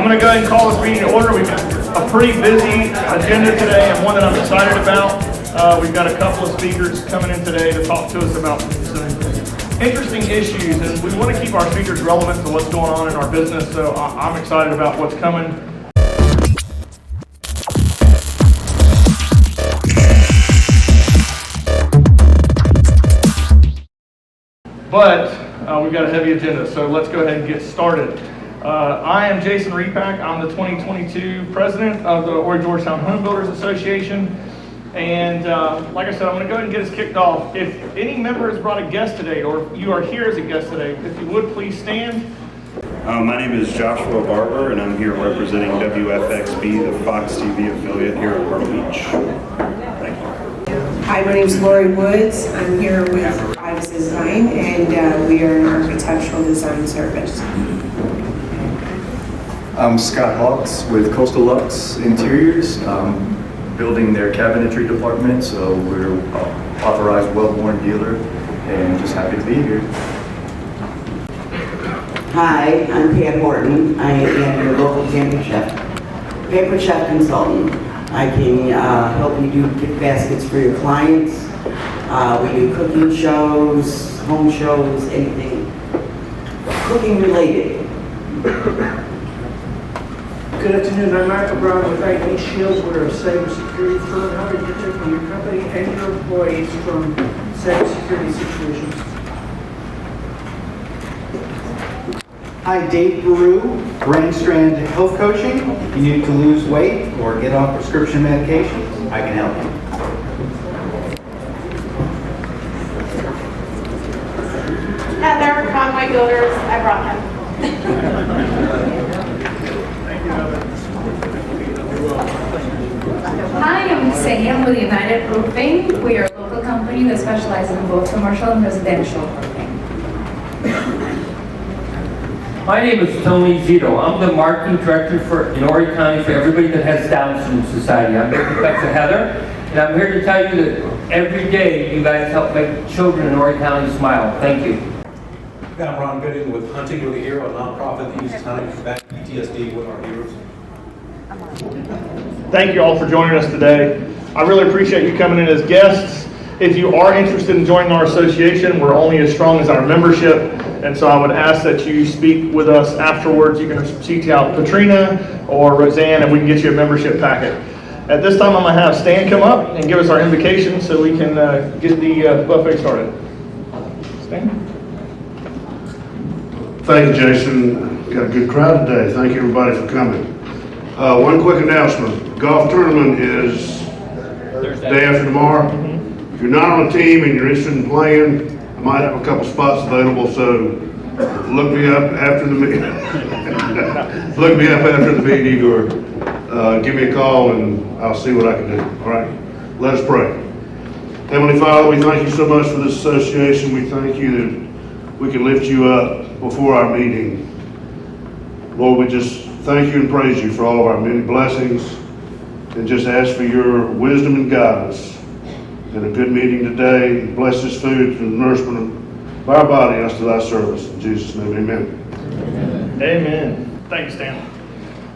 going to go ahead and call this meeting to order. We've got a pretty busy agenda today and one that I'm excited about. We've got a couple of speakers coming in today to talk to us about some interesting issues, and we want to keep our speakers relevant to what's going on in our business, so I'm excited about what's coming. But we've got a heavy agenda, so let's go ahead and get started. I am Jason Repack. I'm the 2022 president of the Horry Georgetown Home Builders Association. And like I said, I'm going to go ahead and get us kicked off. If any member has brought a guest today, or if you are here as a guest today, if you would please stand. My name is Joshua Barber, and I'm here representing WFXB, the Fox TV affiliate here at Myrtle Beach. Thank you. Hi, my name is Lori Woods. I'm here with Ives Design, and we are an architectural design service. I'm Scott Hawks with Coastal Lux Interiors, building their cabinetry department, so we're authorized well-worn dealer, and just happy to be here. Hi, I'm Pat Horton. I am your local paper chef consultant. I can help you do gift baskets for your clients. We do cooking shows, home shows, anything cooking related. Good afternoon, I'm Michael Brown with IT Shields. We're a cybersecurity firm helping protect your company and your employees from cybersecurity situations. Hi, Dave Baru, Brain Strand Health Coaching. If you need to lose weight or get off prescription medications, I can help you. Heather, Conway Builders, I brought him. Hi, I'm Sam with United Roofing. We are a local company that specializes in both commercial and residential roofing. My name is Tony Zito. I'm the marketing director in Horry County for everybody that has Down Syndrome Society. I'm here to protect Heather, and I'm here to tell you that every day you guys help make children in Horry County smile. Thank you. I'm Ron Gooding with Hunting with a Hero, a nonprofit that uses hunting to combat PTSD with our heroes. Thank you all for joining us today. I really appreciate you coming in as guests. If you are interested in joining our association, we're only as strong as our membership, and so I would ask that you speak with us afterwards. You can seek out Katrina or Roseanne, and we can get you a membership packet. At this time, I'm going to have Stan come up and give us our invocation so we can get the buffet started. Stan? Thank you, Jason. Got a good crowd today. Thank you, everybody, for coming. One quick announcement. Golf tournament is day after tomorrow. If you're not on a team and you're interested in playing, I might have a couple spots available, so look me up after the meeting. Look me up after the meeting, or give me a call and I'll see what I can do. All right, let us pray. Heavenly Father, we thank you so much for this association. We thank you that we can lift you up before our meeting. Lord, we just thank you and praise you for all of our many blessings, and just ask for your wisdom and guidance in a good meeting today. Bless this food and nourishment of our body as to thy service. In Jesus' name, amen. Amen. Thanks, Stan.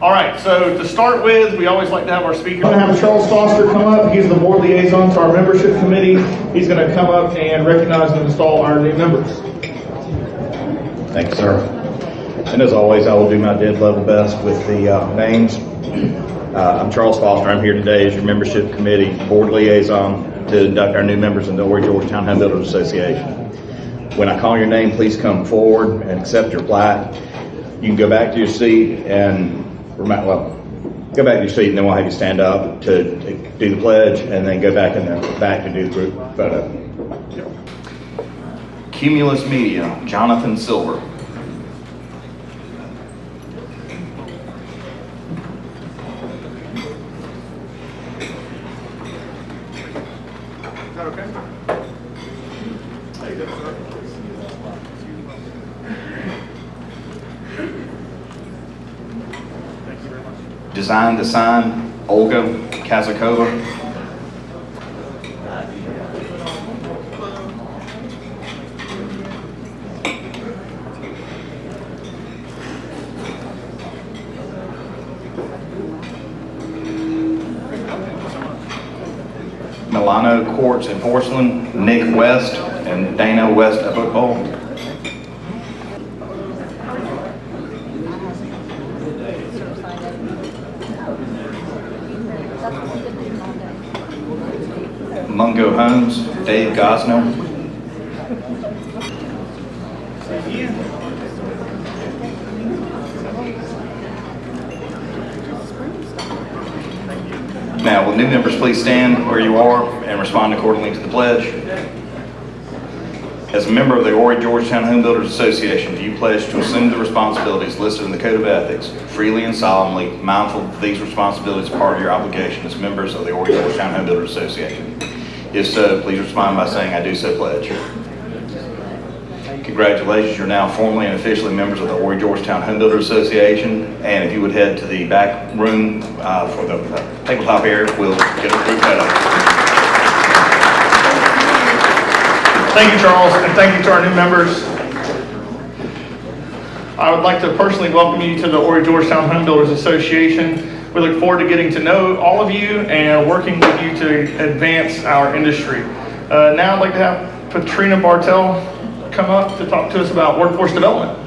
All right, so to start with, we always like to have our speaker. I'm going to have Charles Foster come up. He's the board liaison to our membership committee. He's going to come up and recognize and install our new members. Thank you, sir. And as always, I will do my dead level best with the names. I'm Charles Foster. I'm here today as your membership committee board liaison to induct our new members in the Horry Georgetown Home Builders Association. When I call your name, please come forward and accept your plaque. You can go back to your seat and go back to your seat, and then we'll have you stand up to do the pledge, and then go back in the back to do the group photo. Cumulus Media, Jonathan Silver. Is that okay? How you doing, sir? Thank you very much. Design to Sign, Olga Kazakova. Milano Quartz and Porcelain, Nick West, and Dana West of Football. Mungo Homes, Dave Gosnell. Now, will new members please stand where you are and respond accordingly to the pledge? As a member of the Horry Georgetown Home Builders Association, do you pledge to assume the responsibilities listed in the Code of Ethics, freely and solemnly, mindful that these responsibilities are part of your obligation as members of the Horry Georgetown Home Builders Association? If so, please respond by saying, "I do so pledge." Congratulations, you're now formally and officially members of the Horry Georgetown Home Builders Association. And if you would head to the back room for the tabletop area, we'll get a group photo. Thank you, Charles, and thank you to our new members. I would like to personally welcome you to the Horry Georgetown Home Builders Association. We look forward to getting to know all of you and working with you to advance our industry. Now I'd like to have Patrina Bartel come up to talk to us about workforce development.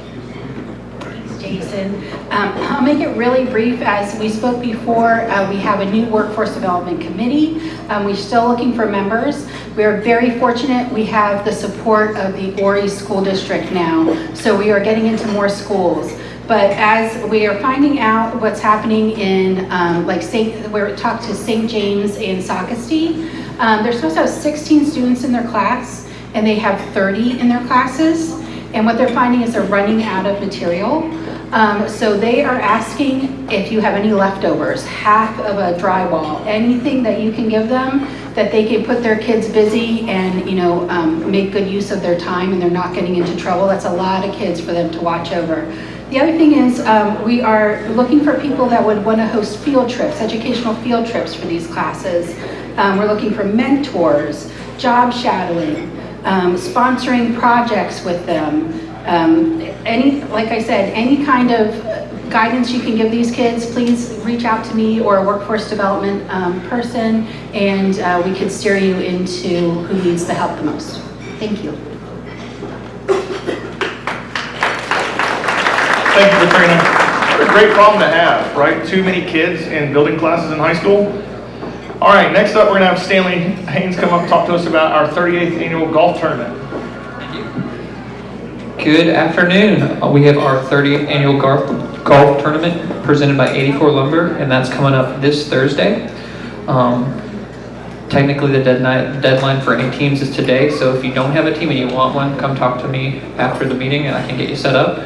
Thanks, Jason. I'll make it really brief. As we spoke before, we have a new workforce development committee. We're still looking for members. We're very fortunate we have the support of the Horry School District now, so we are getting into more schools. But as we are finding out what's happening in, we talked to St. James and Socastee, they're supposed to have 16 students in their class, and they have 30 in their classes. And what they're finding is they're running out of material. So they are asking if you have any leftovers, half of a drywall, anything that you can give them that they can put their kids busy and make good use of their time and they're not getting into trouble. That's a lot of kids for them to watch over. The other thing is we are looking for people that would want to host field trips, educational field trips for these classes. We're looking for mentors, job shadowing, sponsoring projects with them. Like I said, any kind of guidance you can give these kids, please reach out to me or a workforce development person, and we can steer you into who needs the help the most. Thank you. Thank you, Katrina. What a great problem to have, right? Too many kids in building classes in high school. All right, next up, we're going to have Stanley Haynes come up and talk to us about our 38th annual golf tournament. Good afternoon. We have our 30th annual golf tournament presented by 84 Lumber, and that's coming up this Thursday. Technically, the deadline for any teams is today, so if you don't have a team and you want one, come talk to me after the meeting and I can get you set up.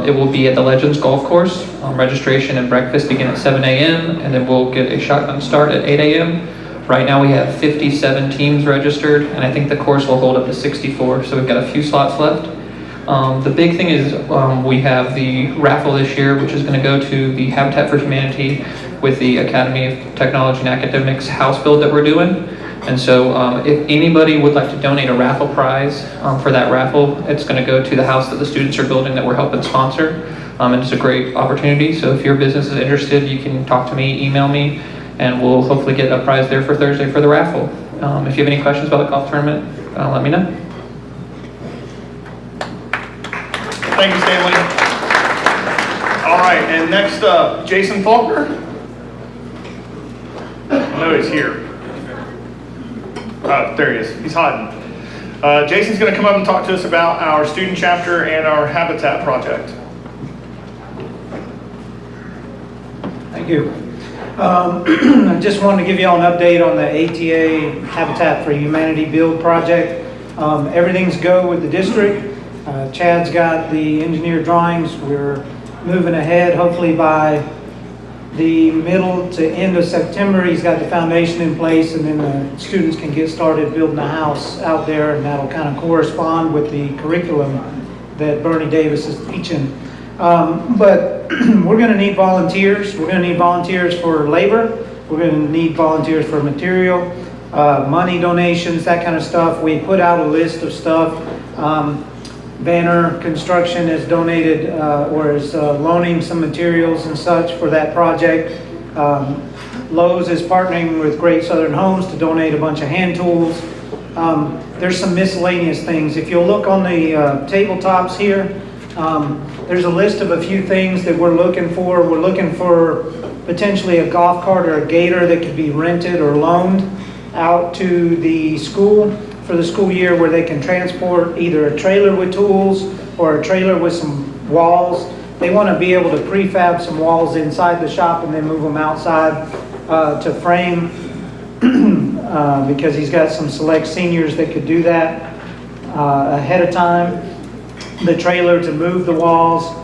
It will be at the Legends Golf Course. Registration and breakfast begin at 7 a.m. and then we'll get a shotgun start at 8 a.m. Right now we have 57 teams registered, and I think the course will hold up to 64, so we've got a few slots left. The big thing is we have the raffle this year, which is going to go to the Habitat for Humanity with the Academy of Technology and Academics house build that we're doing. And so if anybody would like to donate a raffle prize for that raffle, it's going to go to the house that the students are building that we're helping sponsor. And it's a great opportunity. So if your business is interested, you can talk to me, email me, and we'll hopefully get a prize there for Thursday for the raffle. If you have any questions about the golf tournament, let me know. Thank you, Stanley. All right, and next up, Jason Faulkner. I know he's here. There he is. He's hiding. Jason's going to come up and talk to us about our student chapter and our Habitat project. Thank you. I just wanted to give you all an update on the ATA Habitat for Humanity build project. Everything's go with the district. Chad's got the engineered drawings. We're moving ahead. Hopefully by the middle to end of September, he's got the foundation in place, and then the students can get started building a house out there, and that'll kind of correspond with the curriculum that Bernie Davis is teaching. But we're going to need volunteers. We're going to need volunteers for labor. We're going to need volunteers for material, money donations, that kind of stuff. We put out a list of stuff. Banner Construction has donated or is loaning some materials and such for that project. Lowe's is partnering with Great Southern Homes to donate a bunch of hand tools. There's some miscellaneous things. If you'll look on the tabletops here, there's a list of a few things that we're looking for. We're looking for potentially a golf cart or a gator that could be rented or loaned out to the school for the school year, where they can transport either a trailer with tools or a trailer with some walls. They want to be able to prefab some walls inside the shop and then move them outside to frame because he's got some select seniors that could do that ahead of time. The trailer to move the walls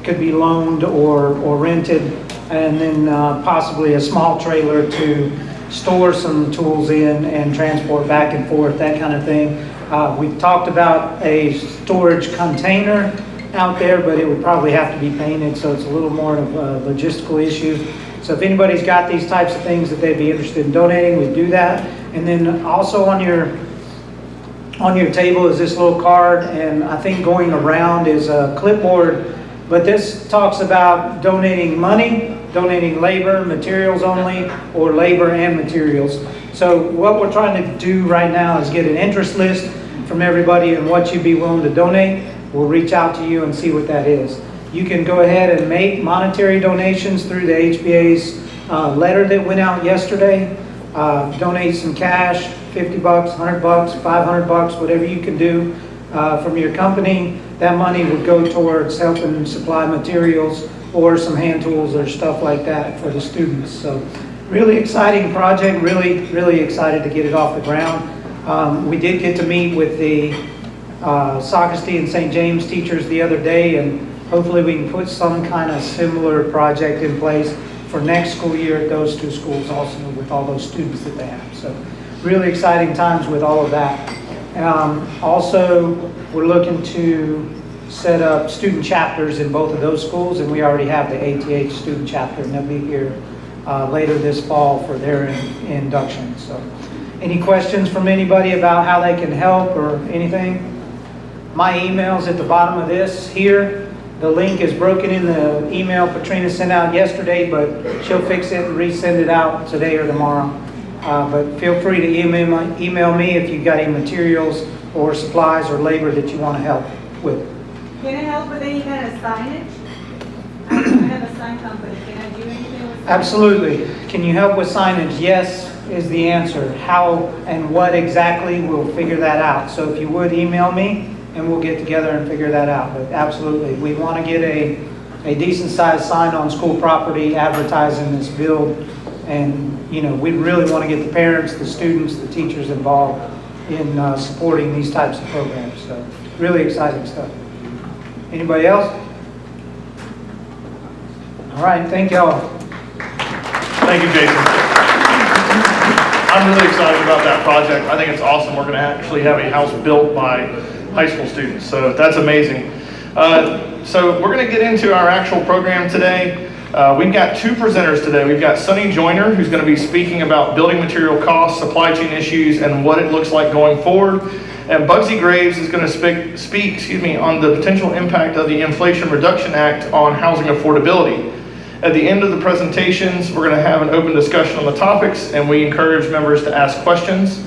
could be loaned or rented, and then possibly a small trailer to store some tools in and transport back and forth, that kind of thing. We've talked about a storage container out there, but it would probably have to be painted, so it's a little more of a logistical issue. So if anybody's got these types of things that they'd be interested in donating, we do that. And then also on your table is this little card, and I think going around is a clipboard, but this talks about donating money, donating labor, materials only, or labor and materials. So what we're trying to do right now is get an interest list from everybody and what you'd be willing to donate. We'll reach out to you and see what that is. You can go ahead and make monetary donations through the HBA's letter that went out yesterday. Donate some cash, 50 bucks, 100 bucks, 500 bucks, whatever you can do from your company. That money would go towards helping supply materials or some hand tools or stuff like that for the students. So really exciting project, really excited to get it off the ground. We did get to meet with the Socastee and St. James teachers the other day, and hopefully we can put some kind of similar project in place for next school year at those two schools also, with all those students that they have. So really exciting times with all of that. Also, we're looking to set up student chapters in both of those schools, and we already have the ATH student chapter, and they'll be here later this fall for their induction. So any questions from anybody about how they can help or anything? My email's at the bottom of this here. The link is broken in the email Patrina sent out yesterday, but she'll fix it and resend it out today or tomorrow. But feel free to email me if you've got any materials or supplies or labor that you want to help with. Can I help with any kind of signage? I have a sign company. Can I do anything with signage? Absolutely. Can you help with signage? Yes is the answer. How and what exactly, we'll figure that out. So if you would email me, and we'll get together and figure that out. But absolutely, we want to get a decent sized sign on school property advertising this build. And we really want to get the parents, the students, the teachers involved in supporting these types of programs. So really exciting stuff. Anybody else? All right, thank y'all. Thank you, Jason. I'm really excited about that project. I think it's awesome. We're going to actually have a house built by high school students, so that's amazing. So we're going to get into our actual program today. We've got two presenters today. We've got Sonny Joyner, who's going to be speaking about building material costs, supply chain issues, and what it looks like going forward. And Bugsy Graves is going to speak on the potential impact of the Inflation Reduction Act on housing affordability. At the end of the presentations, we're going to have an open discussion on the topics, and we encourage members to ask questions.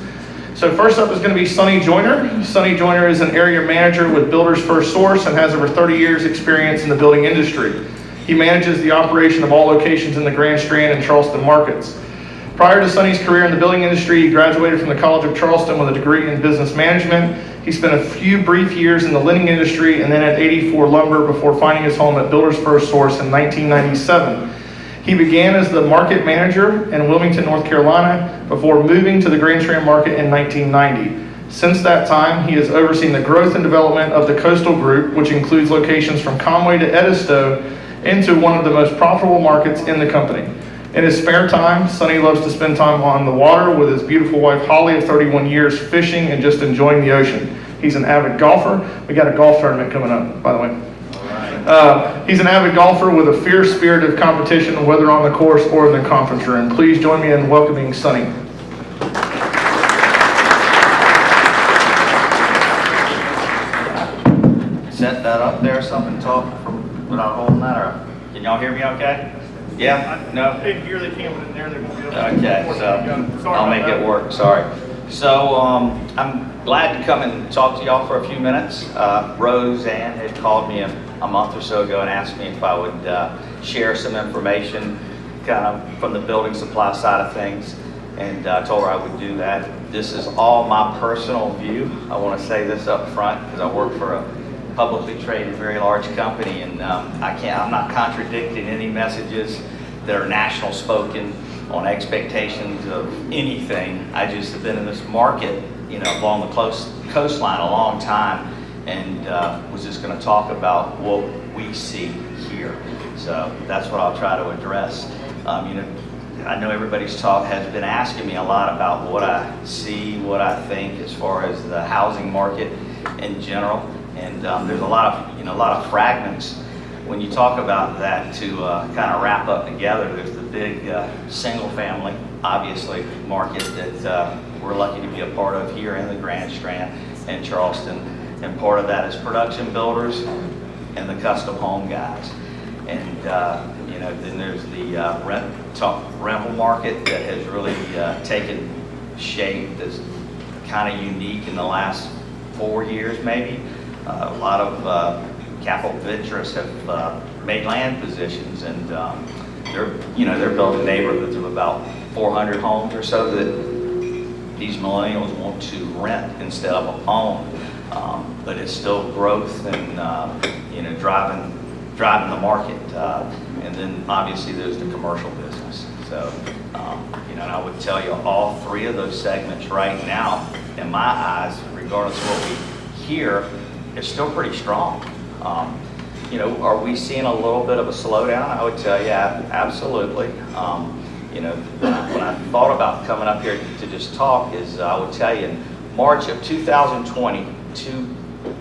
So first up is going to be Sonny Joyner. Sonny Joyner is an area manager with Builders First Source and has over 30 years experience in the building industry. He manages the operation of all locations in the Grand Strand and Charleston markets. Prior to Sonny's career in the building industry, he graduated from the College of Charleston with a degree in business management. He spent a few brief years in the lending industry and then at 84 Lumber before finding his home at Builders First Source in 1997. He began as the market manager in Wilmington, North Carolina, before moving to the Grand Strand market in 1990. Since that time, he has overseen the growth and development of the Coastal Group, which includes locations from Conway to Edisto, into one of the most profitable markets in the company. In his spare time, Sonny loves to spend time on the water with his beautiful wife, Holly, of 31 years, fishing and just enjoying the ocean. He's an avid golfer. We got a golf tournament coming up, by the way. He's an avid golfer with a fierce spirit of competition, whether on the course or in the conference room. Please join me in welcoming Sonny. Set that up there, something talk without holding that, or can y'all hear me okay? Yeah, no. If you're the camera in there, they're going to be able Okay, so I'll make it work, sorry. So I'm glad to come and talk to y'all for a few minutes. Roseanne had called me a month or so ago and asked me if I would share some information kind of from the building supply side of things, and I told her I would do that. This is all my personal view. I want to say this up front because I work for a publicly traded, very large company, and I'm not contradicting any messages that are national spoken on expectations of anything. I just have been in this market, along the coastline a long time, and was just going to talk about what we see here. So that's what I'll try to address. I know everybody's has been asking me a lot about what I see, what I think as far as the housing market in general, and there's a lot of fragments. When you talk about that, to kind of wrap up together, there's the big single family, obviously, market that we're lucky to be a part of here in the Grand Strand and Charleston, and part of that is production builders and the custom home guys. And then there's the rental market that has really taken shape that's kind of unique in the last 4 years maybe. A lot of capital interests have made land positions, and they're building neighborhoods of about 400 homes or so that these millennials want to rent instead of own. But it's still growth and driving the market. And then obviously there's the commercial business. So and I would tell you all three of those segments right now, in my eyes, regardless of what we hear, is still pretty strong. Are we seeing a little bit of a slowdown? I would tell you absolutely. When I thought about coming up here to just talk, is I would tell you in March of 2020, two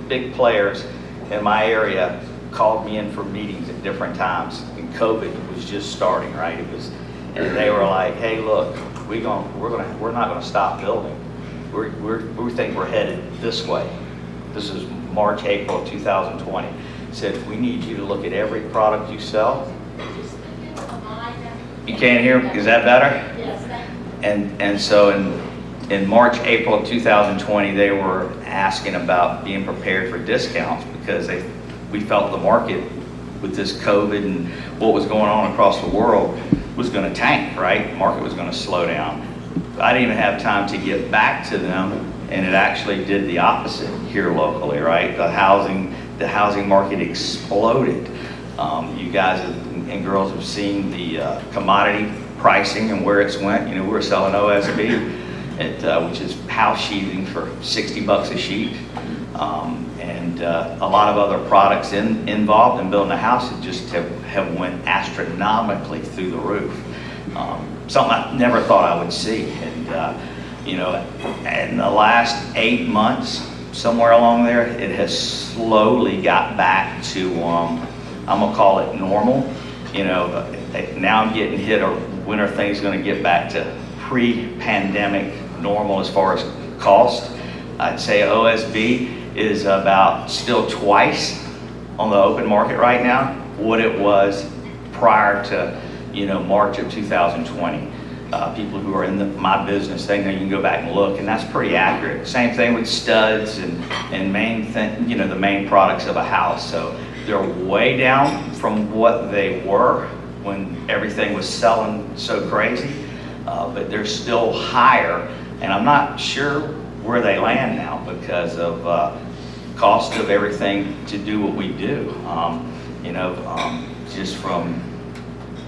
big players in my area called me in for meetings at different times, and COVID was just starting, right? And they were like, "Hey, look, we're not going to stop building. We think we're headed this way." This is March, April of 2020. Said, "We need you to look at every product you sell." You can't hear? Is that better? Yes. And so in March, April of 2020, they were asking about being prepared for discounts because we felt the market with this COVID and what was going on across the world was going to tank, right? The market was going to slow down. I didn't even have time to get back to them, and it actually did the opposite here locally, right? The housing market exploded. You guys and girls have seen the commodity pricing and where it's went. We were selling OSB, which is house sheathing, for $60 a sheet. And a lot of other products involved in building a house that just have went astronomically through the roof. Something I never thought I would see. And in the last 8 months, somewhere along there, it has slowly got back to, I'm gonna call it normal. Now I'm getting hit, or when are things gonna get back to pre-pandemic normal as far as cost? I'd say OSB is about still twice on the open market right now what it was prior to March of 2020. People who are in my business, they know you can go back and look, and that's pretty accurate. Same thing with studs and the main products of a house. So they're way down from what they were when everything was selling so crazy, but they're still higher, and I'm not sure where they land now because of cost of everything to do what we do. Just from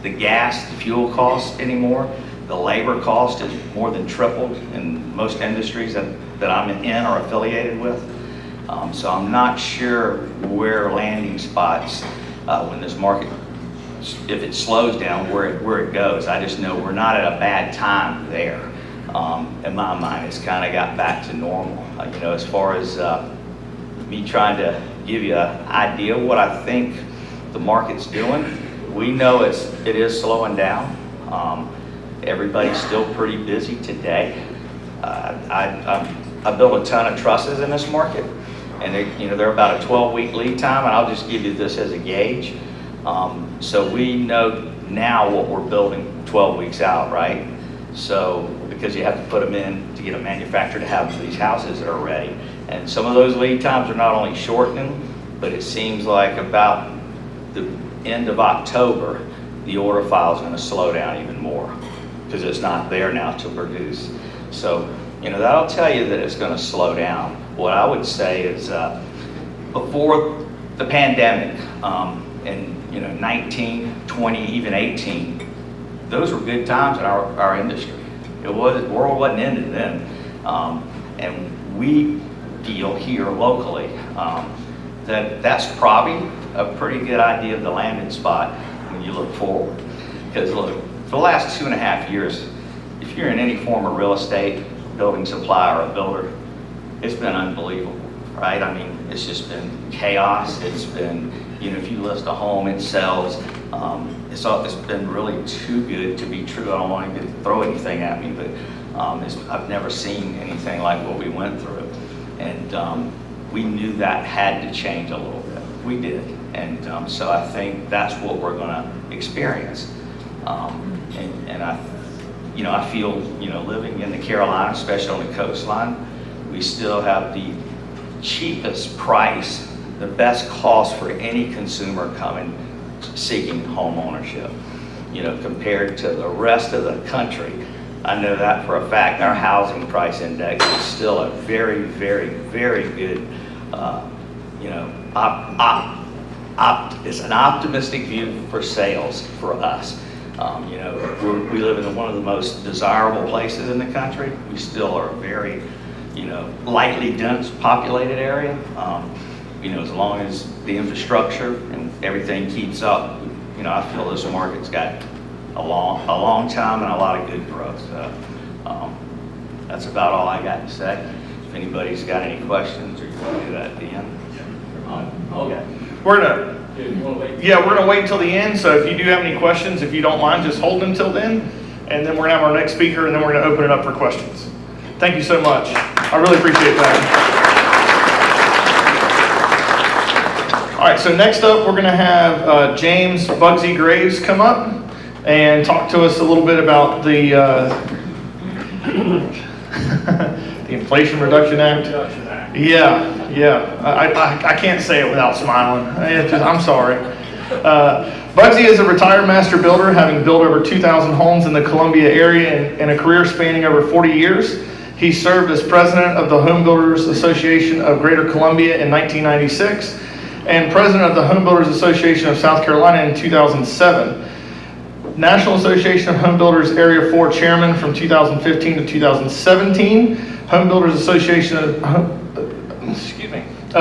the gas, the fuel costs anymore, the labor cost is more than tripled in most industries that I'm in or affiliated with. So I'm not sure where landing spots when this market, if it slows down, where it goes. I just know we're not at a bad time there. In my mind, it's kind of got back to normal. As far as me trying to give you an idea of what I think the market's doing, we know it is slowing down. Everybody's still pretty busy today. I built a ton of trusses in this market, and they're about a 12-week lead time, and I'll just give you this as a gauge. So we know now what we're building 12 weeks out, right? So, because you have to put them in to get a manufacturer to have these houses that are ready. And some of those lead times are not only shortening, but it seems like about the end of October, the order file is going to slow down even more because it's not there now to produce. So, you know, that'll tell you that it's going to slow down. What I would say is before the pandemic, in 19, 20, even 18, those were good times in our industry. The world wasn't ended then. And we feel here locally that's probably a pretty good idea of the landing spot when you look forward. Because look, for the last 2.5 years, if you're in any form of real estate, building supply or a builder, it's been unbelievable, right? I mean, it's just been chaos. It's been, if you list a home, it sells. It's been really too good to be true. I don't want to throw anything at me, but I've never seen anything like what we went through. And we knew that had to change a little bit. We did. And so I think that's what we're going to experience. And I feel, living in the Carolinas, especially on the coastline, we still have the cheapest price, the best cost for any consumer coming seeking home ownership, compared to the rest of the country. I know that for a fact. Our housing price index is still a very, very, very good, it's an optimistic view for sales for us. We live in one of the most desirable places in the country. We still are a very, lightly dense populated area. As long as the infrastructure and everything keeps up, I feel this market's got a long time and a lot of good growth. So, that's about all I got to say. If anybody's got any questions, or you want to do that at the end. Okay. We're gonna wait until the end. So if you do have any questions, if you don't mind, just hold them till then, and then we're gonna have our next speaker, and then we're gonna open it up for questions. Thank you so much. I really appreciate that. All right, so next up, we're going to have James Bugsy Graves come up and talk to us a little bit about the the Inflation Reduction Act. Yeah. I can't say it without smiling. I'm sorry. Bugsy is a retired master builder, having built over 2,000 homes in the Columbia area in a career spanning over 40 years. He served as president of the Home Builders Association of Greater Columbia in 1996 and president of the Home Builders Association of South Carolina in 2007. National Association of Home Builders Area 4 chairman from 2015 to 2017. Home Builders Association of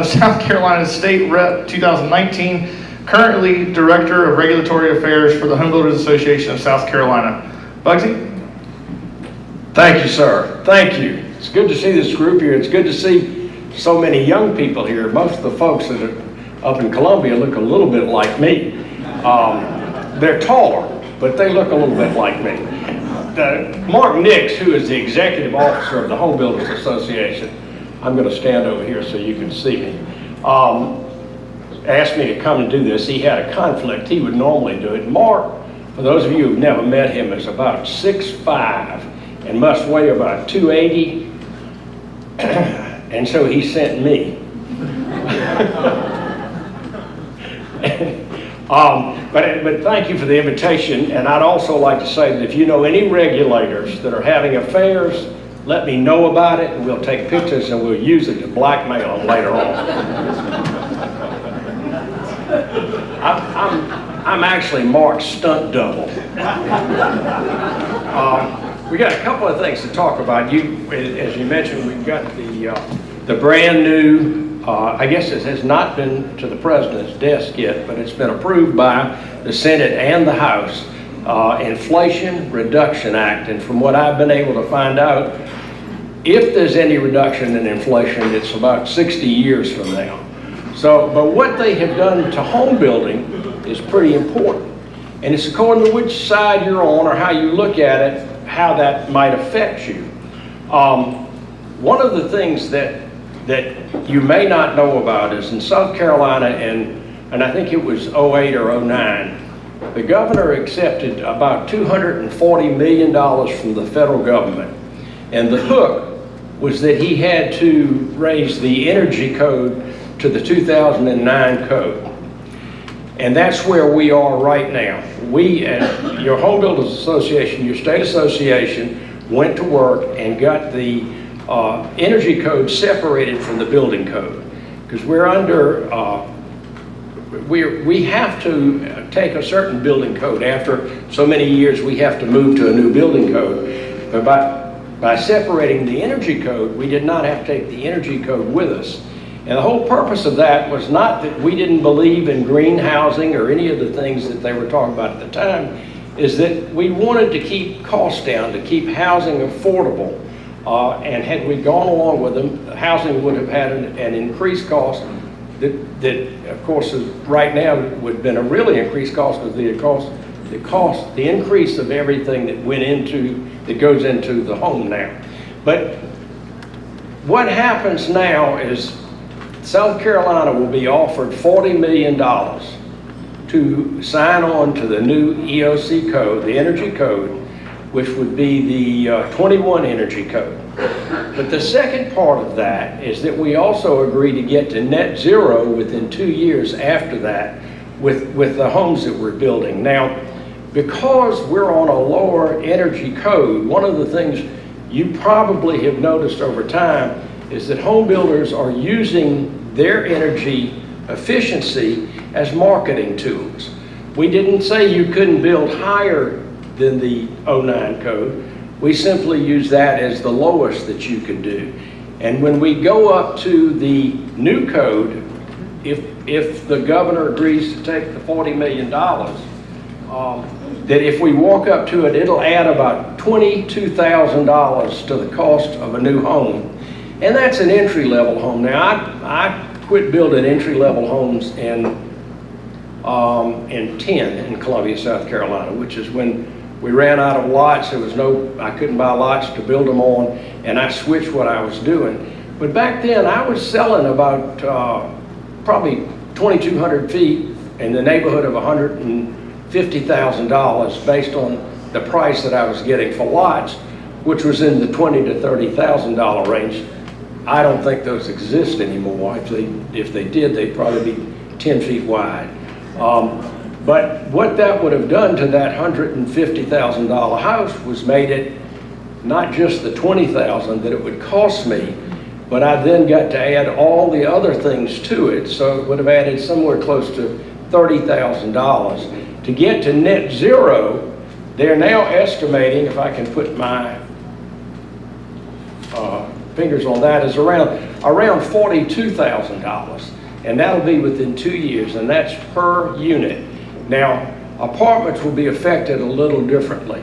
South Carolina State Rep 2019. Currently Director of Regulatory Affairs for the Home Builders Association of South Carolina. Bugsy? Thank you, sir. Thank you. It's good to see this group here. It's good to see so many young people here. Most of the folks that are up in Columbia look a little bit like me. They're taller, but they look a little bit like me. Mark Nix, who is the executive officer of the Home Builders Association, I'm going to stand over here so you can see me, asked me to come and do this. He had a conflict. He would normally do it. Mark, for those of you who've never met him, is about 6'5" and must weigh about 280, and so he sent me. But thank you for the invitation, and I'd also like to say that if you know any regulators that are having affairs, let me know about it, and we'll take pictures and we'll use it to blackmail them later on. I'm actually Mark's stunt double. We got a couple of things to talk about. As you mentioned, we've got the brand new, I guess it has not been to the president's desk yet, but it's been approved by the Senate and the House, Inflation Reduction Act. And from what I've been able to find out, if there's any reduction in inflation, it's about 60 years from now. So, but what they have done to home building is pretty important. And it's according to which side you're on or how you look at it, how that might affect you. One of the things that you may not know about is in South Carolina, and I think it was 08 or 09, the governor accepted about $240 million from the federal government. And the hook was that he had to raise the energy code to the 2009 code. And that's where we are right now. We, at your Home Builders Association, your state association, went to work and got the energy code separated from the building code. Because we're under, we have to take a certain building code. After so many years, we have to move to a new building code. But by separating the energy code, we did not have to take the energy code with us. And the whole purpose of that was not that we didn't believe in green housing or any of the things that they were talking about at the time, is that we wanted to keep costs down, to keep housing affordable. And had we gone along with them, housing would have had an increased cost that of course, is right now would have been a really increased cost because the increase of everything that goes into the home now. But what happens now is South Carolina will be offered $40 million to sign on to the new EOC code, the energy code, which would be the 21 energy code. But the second part of that is that we also agree to get to net zero within 2 years after that with the homes that we're building. Now, because we're on a lower energy code, one of the things you probably have noticed over time is that home builders are using their energy efficiency as marketing tools. We didn't say you couldn't build higher than the 09 code. We simply use that as the lowest that you could do. And when we go up to the new code, if the governor agrees to take the $40 million, that if we walk up to it, it'll add about $22,000 to the cost of a new home. And that's an entry-level home. Now, I quit building entry-level homes in 10 in Columbia, South Carolina, which is when we ran out of lots. I couldn't buy lots to build them on, and I switched what I was doing. But back then, I was selling about probably 2,200 feet in the neighborhood of $150,000 based on the price that I was getting for lots, which was in the $20,000 to $30,000 range. I don't think those exist anymore. If they did, they'd probably be 10 feet wide. But what that would have done to that $150,000 house was made it not just the $20,000 that it would cost me, but I then got to add all the other things to it. So it would have added somewhere close to $30,000. To get to net zero, they're now estimating, if I can put my fingers on that, is around $42,000. And that'll be within 2 years, and that's per unit. Now, apartments will be affected a little differently,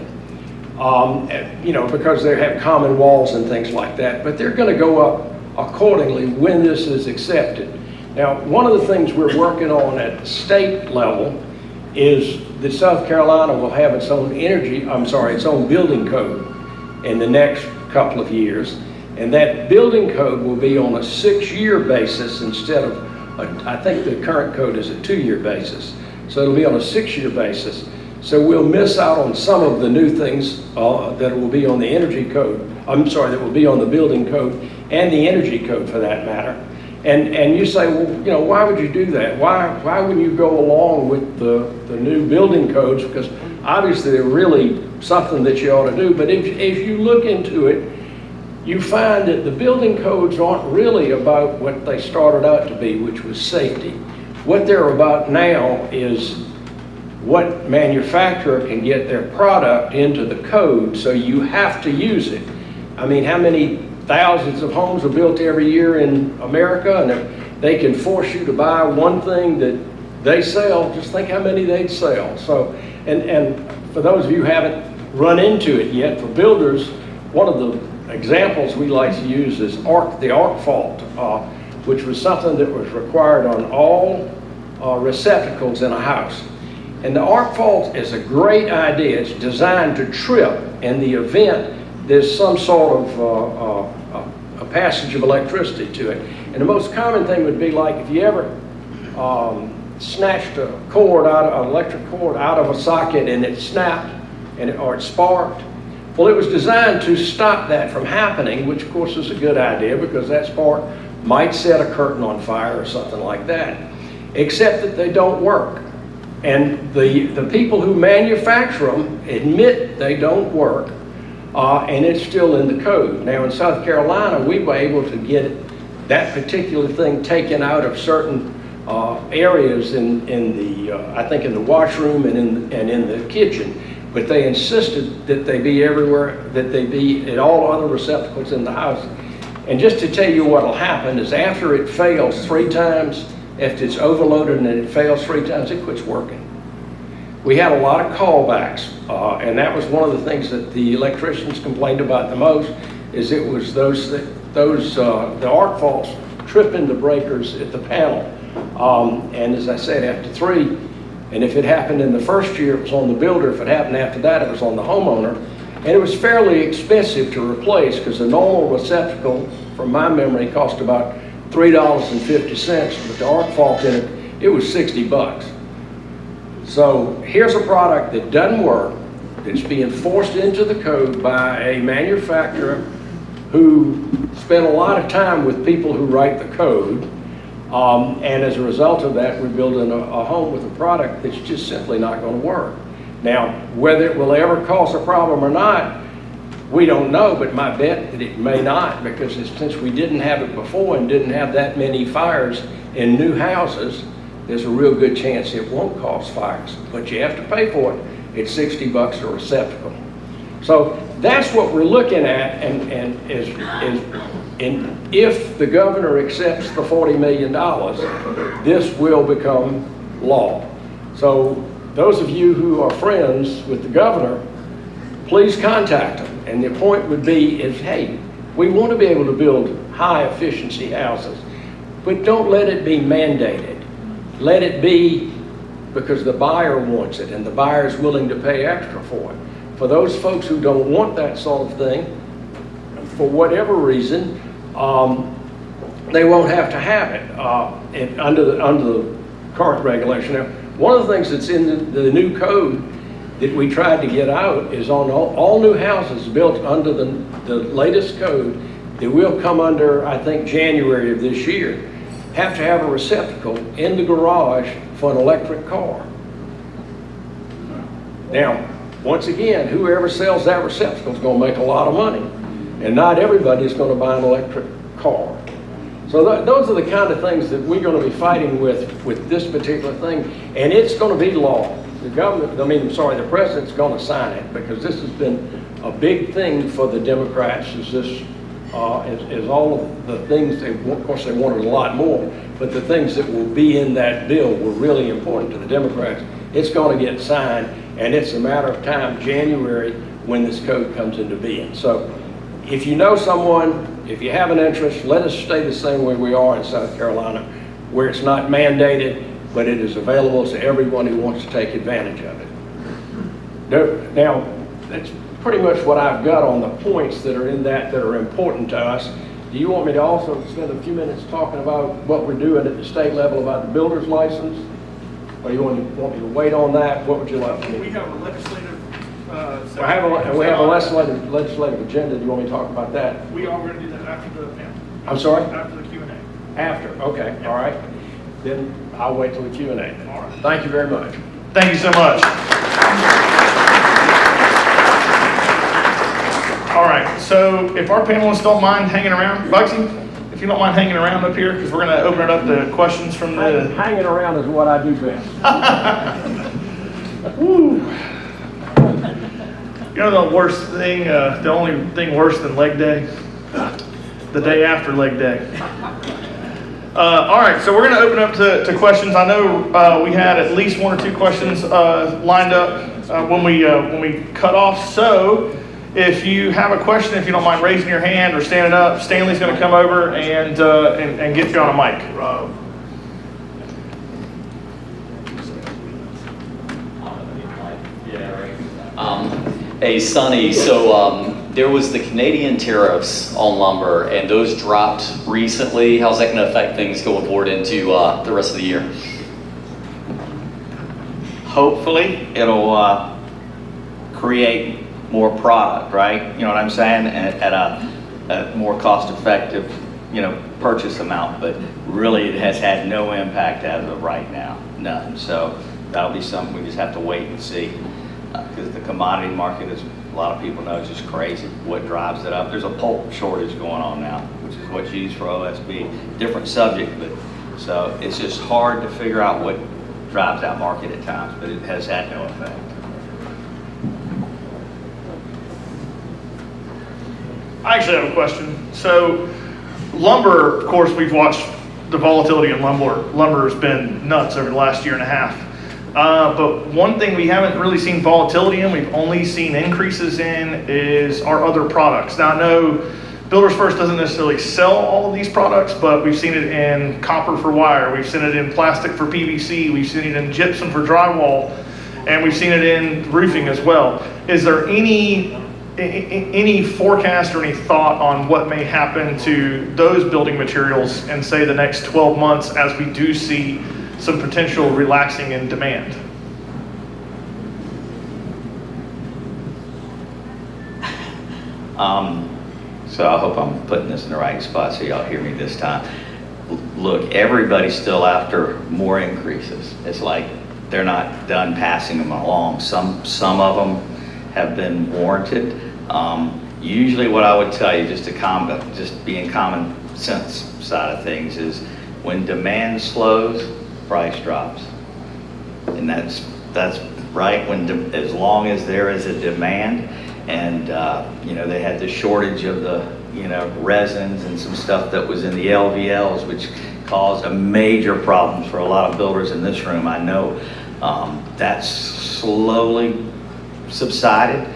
because they have common walls and things like that, but they're going to go up accordingly when this is accepted. Now, one of the things we're working on at the state level is that South Carolina will have its own its own building code in the next couple of years. And that building code will be on a 6-year basis instead of, I think the current code is a 2-year basis. So it'll be on a 6-year basis. So we'll miss out on some of the new things that will be on the energy code. That will be on the building code and the energy code for that matter. And you say, well, why would you do that? Why wouldn't you go along with the new building codes? Because obviously they're really something that you ought to do. But if you look into it, you find that the building codes aren't really about what they started out to be, which was safety. What they're about now is what manufacturer can get their product into the code, so you have to use it. I mean, how many thousands of homes are built every year in America, and if they can force you to buy one thing that they sell, just think how many they'd sell. So, and for those of you who haven't run into it yet, for builders, one of the examples we like to use is the arc fault, which was something that was required on all receptacles in a house. And the arc fault is a great idea. It's designed to trip in the event there's some sort of a passage of electricity to it. And the most common thing would be like if you ever snatched a cord an electric cord out of a socket and it snapped or it sparked. Well, it was designed to stop that from happening, which of course is a good idea because that spark might set a curtain on fire or something like that, except that they don't work. And the people who manufacture them admit they don't work, and it's still in the code. Now in South Carolina, we were able to get that particular thing taken out of certain areas in the, I think in the washroom and in the kitchen, but they insisted that they be everywhere, that they be at all other receptacles in the house. And just to tell you what will happen is after it fails 3 times, if it's overloaded and it fails 3 times, it quits working. We had a lot of callbacks, and that was one of the things that the electricians complained about the most, is it was the arc faults tripping the breakers at the panel. And as I said, after 3, and if it happened in the first year, it was on the builder. If it happened after that, it was on the homeowner. And it was fairly expensive to replace because the normal receptacle, from my memory, cost about $3.50, but the arc fault in it, it was $60. So here's a product that doesn't work, that's being forced into the code by a manufacturer who spent a lot of time with people who write the code. And as a result of that, we're building a home with a product that's just simply not going to work. Now, whether it will ever cause a problem or not, we don't know, but my bet that it may not, because since we didn't have it before and didn't have that many fires in new houses, there's a real good chance it won't cause fires. But you have to pay for it. It's $60 a receptacle. So that's what we're looking at, and if the governor accepts the $40 million, this will become law. So those of you who are friends with the governor, please contact him. And the point would be is, hey, we want to be able to build high efficiency houses, but don't let it be mandated. Let it be because the buyer wants it and the buyer is willing to pay extra for it. For those folks who don't want that sort of thing, for whatever reason, they won't have to have it under the current regulation. Now, one of the things that's in the new code that we tried to get out is on all new houses built under the latest code that will come under, I think, January of this year, have to have a receptacle in the garage for an electric car. Now, once again, whoever sells that receptacle is going to make a lot of money, and not everybody is going to buy an electric car. So those are the kind of things that we're going to be fighting with this particular thing, and it's going to be law. The president's going to sign it, because this has been a big thing for the Democrats. Is all of the things of course they wanted a lot more, but the things that will be in that bill were really important to the Democrats. It's going to get signed, and it's a matter of time, January, when this code comes into being. So if you know someone, if you have an interest, let us stay the same way we are in South Carolina, where it's not mandated, but it is available to everyone who wants to take advantage of it. Now, that's pretty much what I've got on the points that are in that are important to us. Do you want me to also spend a few minutes talking about what we're doing at the state level about the builder's license? Or you want me to wait on that? What would you like to do? We have a legislative we have a legislative agenda. Do you want me to talk about that? We are going to do that after the panel. I'm sorry? After the Q&A. After, okay, all right. Then I'll wait till the Q&A. All right. Thank you very much. Thank you so much. All right, so if our panelists don't mind hanging around, Bugsy, if you don't mind hanging around up here, because we're going to open it up to questions from the... Hanging around is what I do best. Woo. You know the worst thing, the only thing worse than leg day? The day after leg day. All right, so we're going to open up to questions. I know we had at least 1 or 2 questions lined up when we cut off. So if you have a question, if you don't mind raising your hand or standing up, Stanley's going to come over and get you on a mic. Hey, Sonny, so there was the Canadian tariffs on lumber, and those dropped recently. How's that going to affect things going forward into the rest of the year? hopefully it'll create more product, right? You know what I'm saying? At a more cost-effective, purchase amount. But really, it has had no impact as of right now, none. So that'll be something we just have to wait and see, because the commodity market, as a lot of people know, is just crazy. What drives it up? There's a pulp shortage going on now, which is what's used for OSB. Different subject, but so it's just hard to figure out what drives that market at times, but it has had no effect. I actually have a question. So lumber, of course, we've watched the volatility in lumber. Lumber has been nuts over the last year and a half. But one thing we haven't really seen volatility in, we've only seen increases in, is our other products. Now I know Builders First doesn't necessarily sell all of these products, but we've seen it in copper for wire, we've seen it in plastic for PVC, we've seen it in gypsum for drywall, and we've seen it in roofing as well. Is there any forecast or any thought on what may happen to those building materials in, say, the next 12 months as we do see some potential relaxing in demand? So I hope I'm putting this in the right spot so y'all hear me this time. Look, everybody's still after more increases. It's like they're not done passing them along. Some of them have been warranted. Usually what I would tell you, just being common sense side of things, is when demand slows, price drops. And that's right, as long as there is a demand. And they had the shortage of the resins and some stuff that was in the LVLs, which caused a major problems for a lot of builders in this room. I know that's slowly subsided.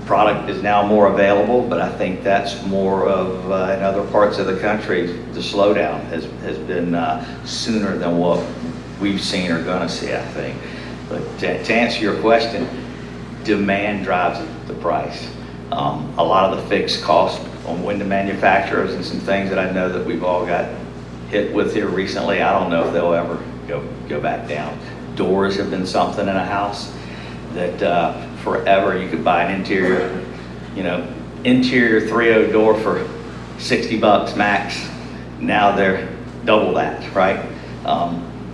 Product is now more available, but I think that's more of in other parts of the country, the slowdown has been sooner than what we've seen or gonna see, I think. But to answer your question, demand drives the price. A lot of the fixed costs on window manufacturers and some things that I know that we've all got hit with here recently, I don't know if they'll ever go back down. Doors have been something in a house that forever you could buy an interior 3.0 door for $60 max. Now they're double that, right?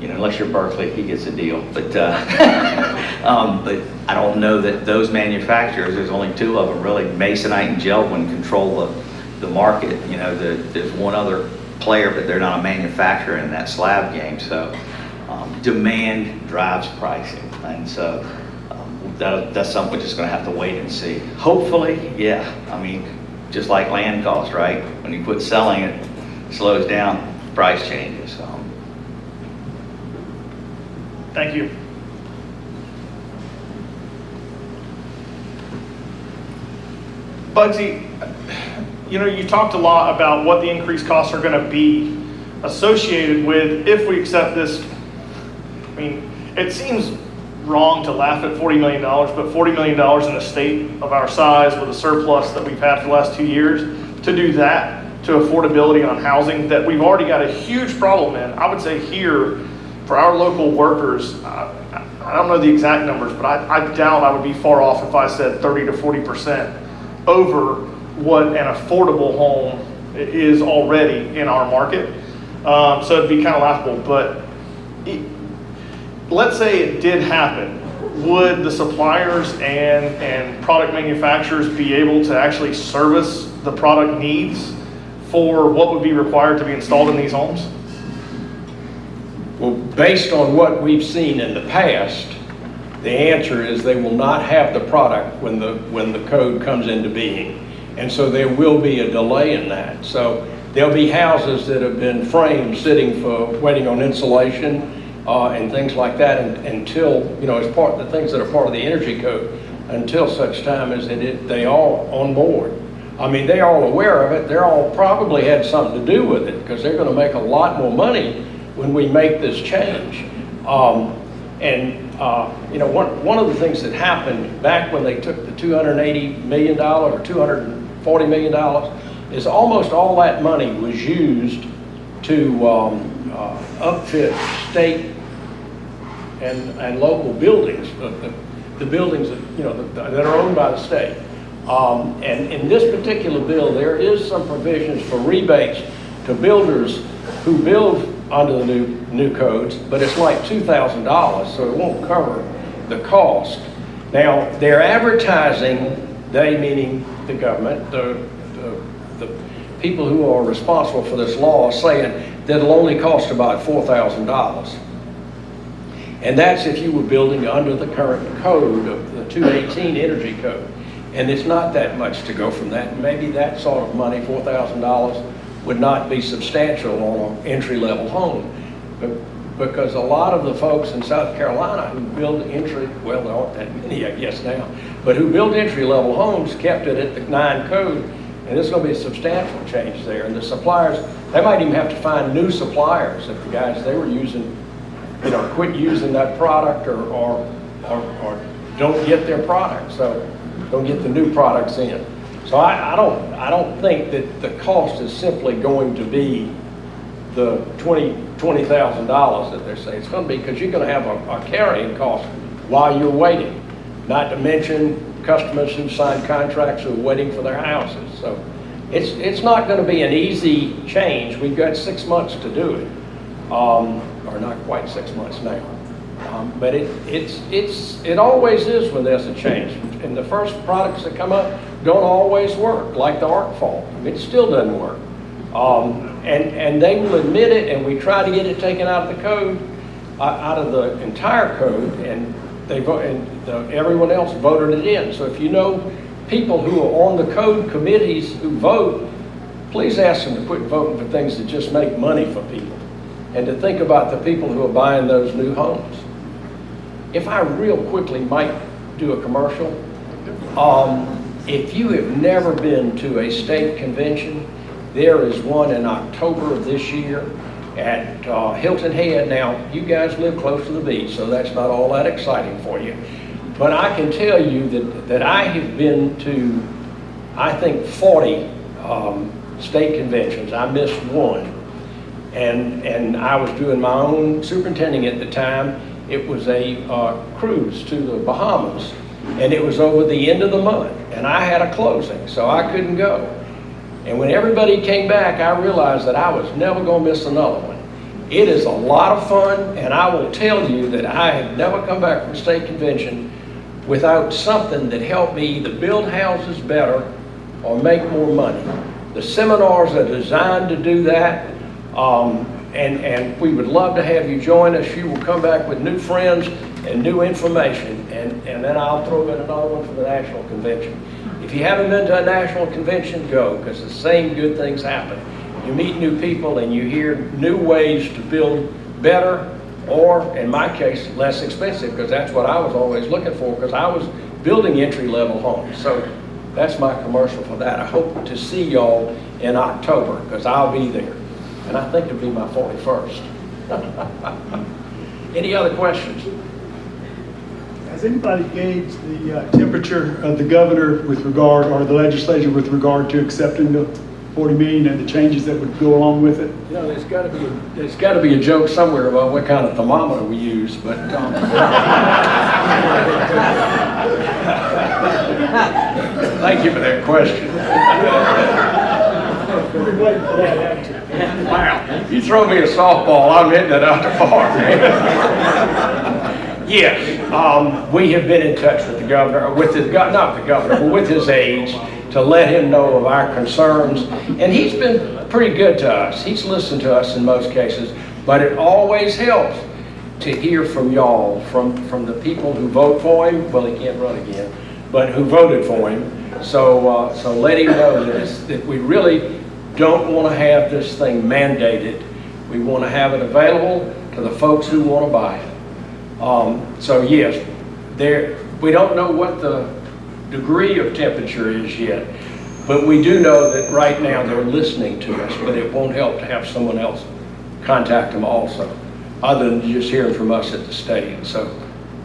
Unless you're Berkeley, he gets a deal. But I don't know that those manufacturers, there's only two of them really, Masonite and Jeld-Wen, control the market. There's one other player, but they're not a manufacturer in that slab game. So demand drives pricing. And so that's something we're just gonna have to wait and see. Hopefully, yeah. I mean, just like land costs, right? When you quit selling it, slows down, price changes. Thank you. Bugsy, you talked a lot about what the increased costs are going to be associated with if we accept this. I mean, it seems wrong to laugh at $40 million, but $40 million in a state of our size with a surplus that we've had for the last 2 years, to do that to affordability on housing that we've already got a huge problem in. I would say here, for our local workers, I don't know the exact numbers, but I doubt I would be far off if I said 30 to 40% over what an affordable home is already in our market. So it'd be kind of laughable, but let's say it did happen. Would the suppliers and product manufacturers be able to actually service the product needs for what would be required to be installed in these homes? Well, based on what we've seen in the past, the answer is they will not have the product when the code comes into being. And so there will be a delay in that. So there'll be houses that have been framed sitting waiting on insulation and things like that until, as part of the things that are part of the energy code, until such time as they all on board. I mean, they're all aware of it. They're all probably had something to do with it because they're going to make a lot more money when we make this change. One of the things that happened back when they took the $280 million or $240 million is almost all that money was used to upfit state and local buildings, the buildings that, you know, that are owned by the state. And in this particular bill, there is some provisions for rebates to builders who build under the new codes, but it's like $2,000, so it won't cover the cost. Now, they're advertising, they meaning the government, the people who are responsible for this law, saying that it'll only cost about $4,000. And that's if you were building under the current code of the 218 energy code. And it's not that much to go from that. Maybe that sort of money, $4,000, would not be substantial on an entry-level home. Because a lot of the folks in South Carolina who build well, there aren't that many, I guess now, but who build entry-level homes kept it at the 9 code, and there's going to be a substantial change there. And the suppliers, they might even have to find new suppliers if the guys they were using, you know, quit using that product or don't get their product, so don't get the new products in. So I don't think that the cost is simply going to be the $20,000 that they're saying. It's going to be because you're going to have a carrying cost while you're waiting, not to mention customers who sign contracts who are waiting for their houses. So it's not going to be an easy change. We've got 6 months to do it, or not quite 6 months now. But it always is when there's a change. And the first products that come up don't always work, like the arc fault. It still doesn't work. And they will admit it, and we try to get it taken out of the code, out of the entire code, and everyone else voted it in. So if you know people who are on the code committees who vote, please ask them to quit voting for things that just make money for people, and to think about the people who are buying those new homes. If I real quickly might do a commercial, if you have never been to a state convention, there is one in October of this year at Hilton Head. Now, you guys live close to the beach, so that's not all that exciting for you. But I can tell you that I have been to, I think, 40 state conventions. I missed one. And I was doing my own superintending at the time. It was a cruise to the Bahamas, and it was over the end of the month, and I had a closing, so I couldn't go. And when everybody came back, I realized that I was never going to miss another one. It is a lot of fun, and I will tell you that I have never come back from state convention without something that helped me either build houses better or make more money. The seminars are designed to do that, and we would love to have you join us. You will come back with new friends and new information, and then I'll throw in another one for the national convention. If you haven't been to a national convention, go, because the same good things happen. You meet new people and you hear new ways to build better, or in my case, less expensive, because that's what I was always looking for, because I was building entry-level homes. So that's my commercial for that. I hope to see y'all in October, because I'll be there. And I think it'll be my 41st. Any other questions? Has anybody gauged the temperature of the governor with regard, or the legislature with regard to accepting the 40 million and the changes that would go along with it? You know, there's got to be a joke somewhere about what kind of thermometer we use, but thank you for that question. Wow, you throw me a softball, I'm hitting it out the park. Yes, we have been in touch with the governor, not the governor, but with his aides, to let him know of our concerns. And he's been pretty good to us. He's listened to us in most cases, but it always helps to hear from y'all, from the people who vote for him. Well, he can't run again, but who voted for him. So let him know that we really don't want to have this thing mandated. We want to have it available to the folks who want to buy it. So yes, we don't know what the degree of temperature is yet, but we do know that right now they're listening to us, but it won't help to have someone else contact them also, other than just hearing from us at the state. So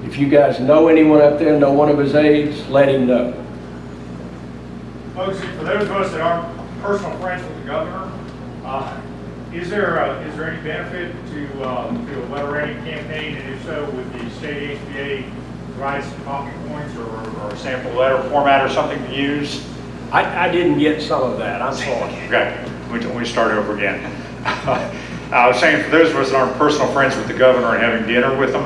if you guys know anyone up there, know one of his aides, let him know. Folks, for those of us that aren't personal friends with the governor, Is there any benefit to a letter writing campaign, and if so, would the state HGHBA provide some talking points or a sample letter format or something to use? I didn't get some of that, I'm sorry. Okay, we start over again. I was saying, for those of us that aren't personal friends with the governor and having dinner with him,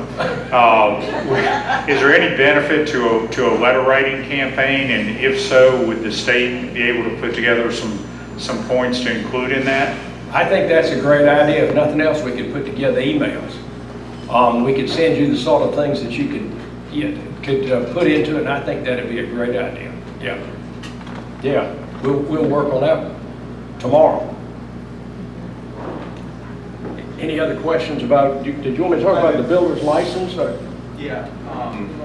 is there any benefit to a letter writing campaign? And if so, would the state be able to put together some points to include in that? I think that's a great idea. If nothing else, we could put together emails. We could send you the sort of things that you could put into it, and I think that'd be a great idea. Yeah, we'll work on that tomorrow. Any other questions about, did you want me to talk about the builder's license? Or? Yeah,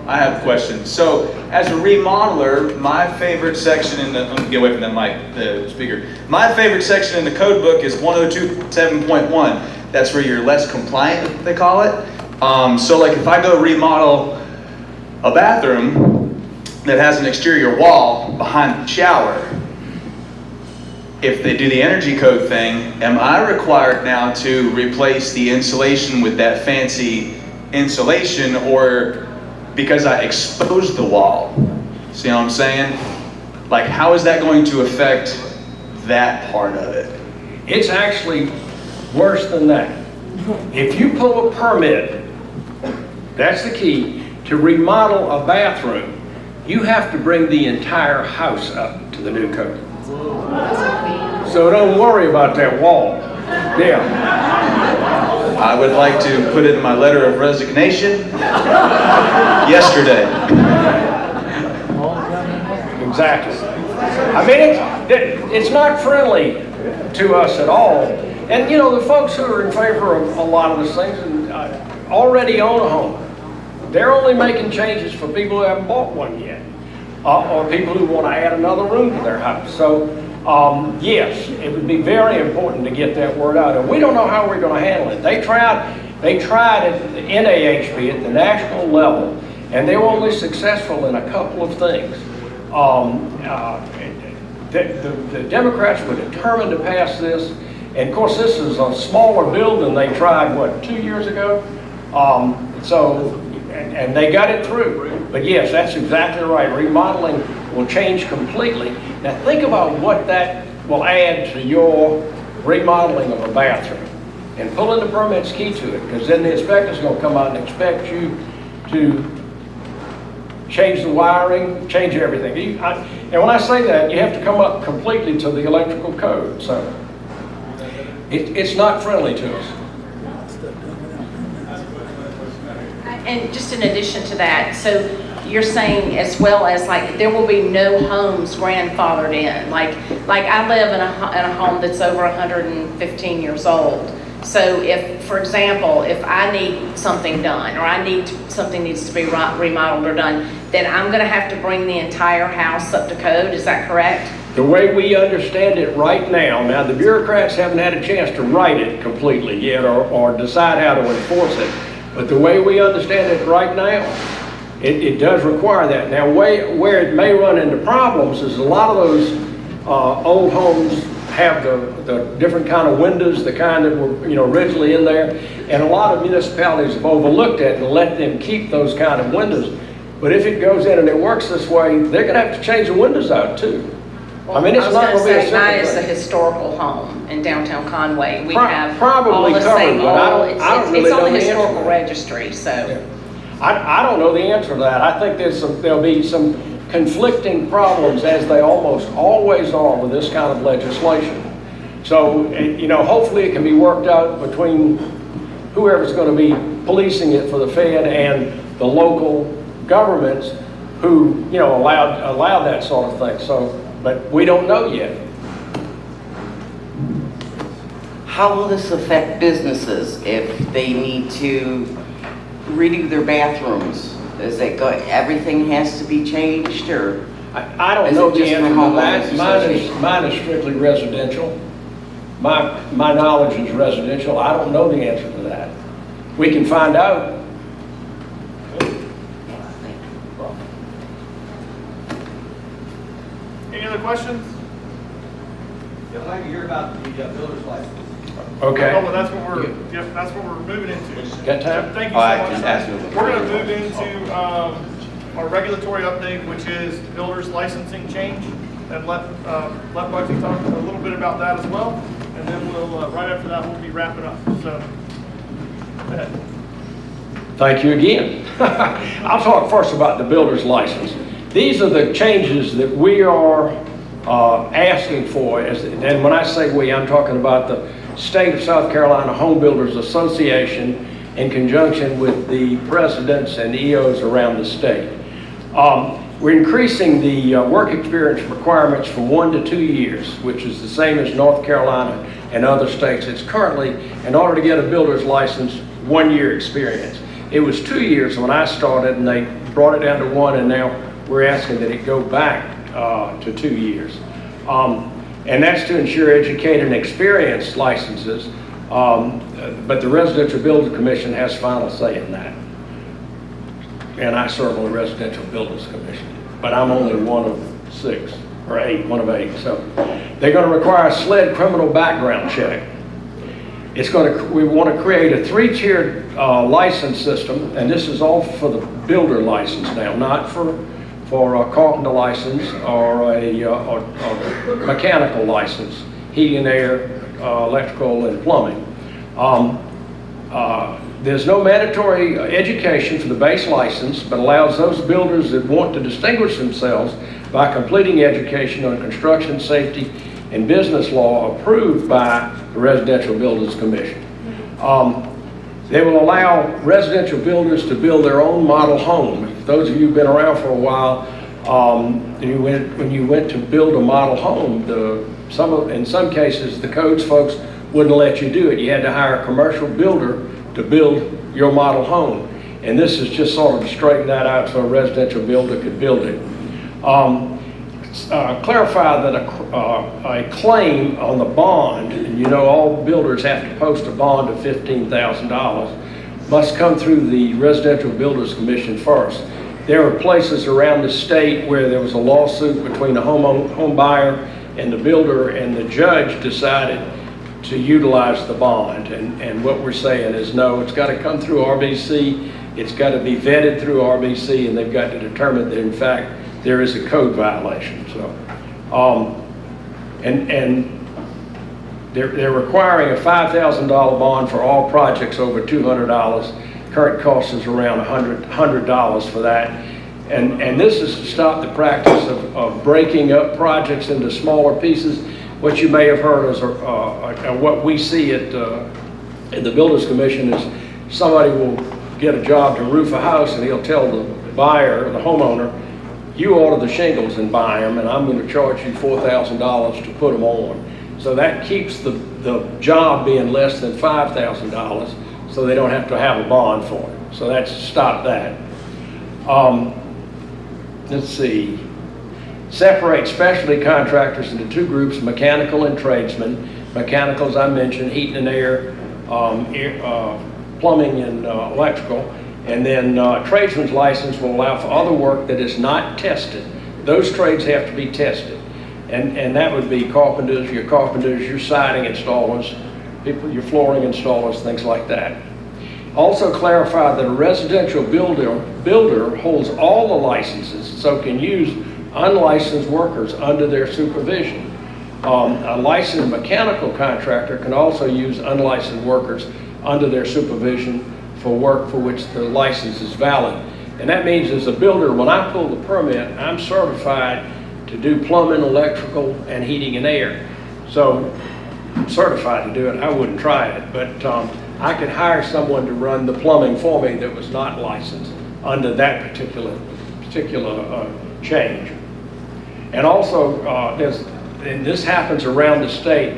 I have a question. So, as a remodeler, my favorite section in the, let me get away from the mic, the speaker. My favorite section in the code book is 102.7.1. That's where you're less compliant, they call it. So like if I go remodel a bathroom that has an exterior wall behind the shower, if they do the energy code thing, am I required now to replace the insulation with that fancy insulation, or because I exposed the wall? See what I'm saying? Like, how is that going to affect that part of it? It's actually worse than that. If you pull a permit, that's the key, to remodel a bathroom, you have to bring the entire house up to the new code. So don't worry about that wall. Yeah. I would like to put in my letter of resignation yesterday. Exactly. I mean, it's not friendly to us at all. And you know, the folks who are in favor of a lot of these things and already own a home. They're only making changes for people who haven't bought one yet, or people who want to add another room to their house. So yes, it would be very important to get that word out. And we don't know how we're going to handle it. They tried at the NAHB at the national level, and they were only successful in a couple of things. The Democrats were determined to pass this, and of course this is a smaller bill than they tried, what, 2 years ago? And they got it through. But yes, that's exactly right. Remodeling will change completely. Now think about what that will add to your remodeling of a bathroom. And pulling the permit's key to it, because then the inspector's going to come out and expect you to change the wiring, change everything. And when I say that, you have to come up completely to the electrical code. So it's not friendly to us. And just in addition to that, so you're saying as well as like there will be no homes grandfathered in. Like I live in a home that's over 115 years old. So if, for example, if I need something done, or something needs to be remodeled or done, then I'm going to have to bring the entire house up to code. Is that correct? The way we understand it right now the bureaucrats haven't had a chance to write it completely yet or decide how to enforce it. But the way we understand it right now, it does require that. Now, where it may run into problems is a lot of those old homes have the different kind of windows, the kind that were originally in there, and a lot of municipalities have overlooked it and let them keep those kind of windows. But if it goes in and it works this way, they're going to have to change the windows out too. Well, I mean, it's not going to be a simple mine is a thing. historical home in downtown Conway. We have probably all the covered, same but I old. don't really It's on know the the answer historical to that. registry, so. I don't know the answer to that. I think there'll be some conflicting problems, as they almost always are with this kind of legislation. So, hopefully it can be worked out between whoever's going to be policing it for the Fed and the local governments who, allow that sort of thing. So, but we don't know yet. How will this affect businesses if they need to redo their bathrooms? Is it everything has to be changed, or? I don't is know it the just answer for to homeowners that. association? Mine is strictly residential. My knowledge is residential. I don't know the answer to that. We can find out. Any other questions? I'd like to hear about the builder's license. Okay. Oh, well, that's what we're, yep, that's what we're moving into. Got time? Thank you so much. We're gonna move into, our regulatory update, which is builder's licensing change. And let Bugsy talk a little bit about that as well. And then we'll, right after that, we'll be wrapping up. So, go ahead. Thank you again. I'll talk first about the builder's license. These are the changes that we are asking for. And when I say we, I'm talking about the State of South Carolina Home Builders Association in conjunction with the presidents and EOs around the state. We're increasing the work experience requirements from 1 to 2 years, which is the same as North Carolina and other states. It's currently, in order to get a builder's license, 1 year experience. It was 2 years when I started, and they brought it down to 1, and now we're asking that it go back to 2 years. And that's to ensure educated and experienced licenses, but the Residential Builders Commission has final say in that. And I serve on the Residential Builders Commission, but I'm only one of 6 or 8, one of 8. So they're going to require a SLED criminal background check. We want to create a 3-tiered license system, and this is all for the builder license now, not for a carpenter license or a mechanical license, heating and air, electrical and plumbing. There's no mandatory education for the base license, but allows those builders that want to distinguish themselves by completing education on construction safety and business law approved by the Residential Builders Commission. They will allow residential builders to build their own model home. If those of you who've been around for a while, when you went to build a model home, in some cases the codes folks wouldn't let you do it. You had to hire a commercial builder to build your model home. And this is just sort of to straighten that out so a residential builder could build it. Clarify that a claim on the bond, and you know all builders have to post a bond of $15,000, must come through the Residential Builders Commission first. There are places around the state where there was a lawsuit between a home buyer and the builder, and the judge decided to utilize the bond. And what we're saying is no, it's got to come through RBC, it's got to be vetted through RBC, and they've got to determine that in fact there is a code violation. So, they're requiring a $5,000 bond for all projects over $200. Current cost is around $100 for that. And this is to stop the practice of breaking up projects into smaller pieces. What you may have heard is, what we see at the Builders Commission is somebody will get a job to roof a house and he'll tell the buyer, the homeowner, you order the shingles and buy them, and I'm going to charge you $4,000 to put them on. So that keeps the job being less than $5,000, so they don't have to have a bond for it. So that's to stop that. Let's see. Separate specialty contractors into 2 groups, mechanical and tradesmen. Mechanical, as I mentioned, heating and air, plumbing and electrical. And then tradesman's license will allow for other work that is not tested. Those trades have to be tested. And that would be carpenters, your siding installers, your flooring installers, things like that. Also clarify that a residential builder holds all the licenses, so can use unlicensed workers under their supervision. A licensed mechanical contractor can also use unlicensed workers under their supervision for work for which the license is valid. And that means as a builder, when I pull the permit, I'm certified to do plumbing, electrical, and heating and air. So I'm certified to do it. I wouldn't try it, but I could hire someone to run the plumbing for me that was not licensed under that particular change. And also, and this happens around the state,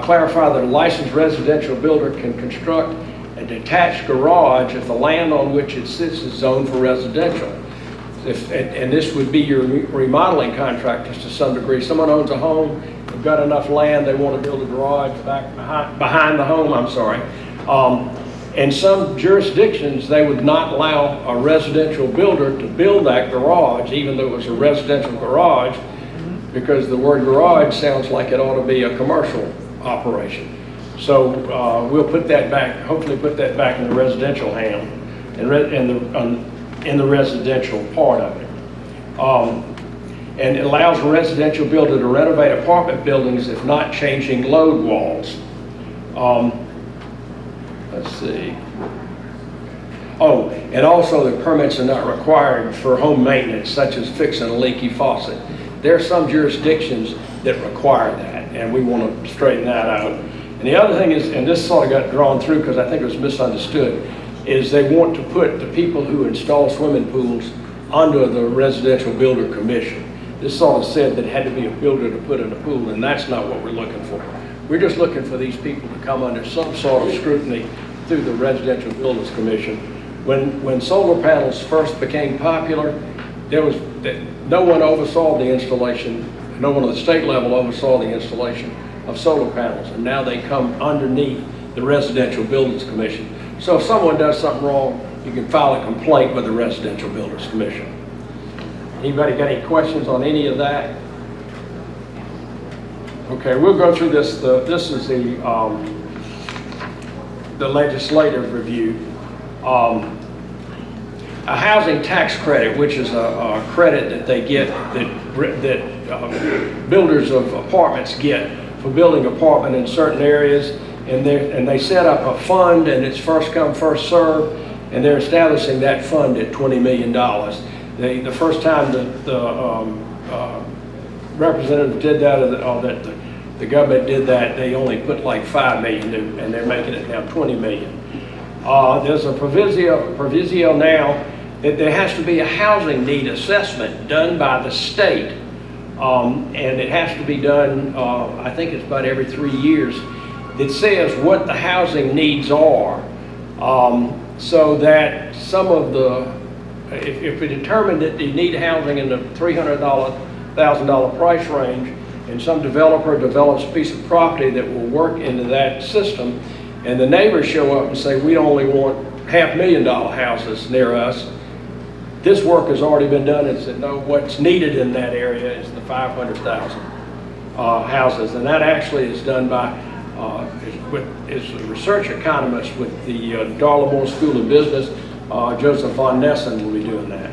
clarify that a licensed residential builder can construct a detached garage if the land on which it sits is zoned for residential. And this would be your remodeling contractors to some degree. Someone owns a home, they've got enough land, they want to build a garage behind the home, I'm sorry. In some jurisdictions, they would not allow a residential builder to build that garage, even though it was a residential garage, because the word garage sounds like it ought to be a commercial operation. So we'll put that back, hopefully put that back in the residential hand, in the residential part of it. And it allows a residential builder to renovate apartment buildings if not changing load walls. Let's see. Oh, and also the permits are not required for home maintenance, such as fixing a leaky faucet. There are some jurisdictions that require that, and we want to straighten that out. And the other thing is, and this sort of got drawn through because I think it was misunderstood, is they want to put the people who install swimming pools under the Residential Builder Commission. This sort of said that it had to be a builder to put in a pool, and that's not what we're looking for. We're just looking for these people to come under some sort of scrutiny through the Residential Builders Commission. When solar panels first became popular, no one oversaw the installation, no one at the state level oversaw the installation of solar panels, and now they come underneath the Residential Builders Commission. So if someone does something wrong, you can file a complaint with the Residential Builders Commission. Anybody got any questions on any of that? Okay, we'll go through this. This is the legislative review. A housing tax credit, which is a credit that they get, that builders of apartments get for building apartment in certain areas, and they set up a fund, and it's first come, first served, and they're establishing that fund at $20 million. The first time the representative did that, or that the government did that, they only put like $5 million, and they're making it now $20 million. There's a proviso now that there has to be a housing need assessment done by the state, and it has to be done, I think it's about every 3 years, that says what the housing needs are, so that some of the, if we determine that you need housing in the $300,000 price range, and some developer develops a piece of property that will work into that system, and the neighbors show up and say, we only want $500,000 houses near us, this work has already been done and said, no, what's needed in that area is the 500,000 houses. And that actually is done by, is a research economist with the Darla School of Business. Joseph Von Nessen will be doing that.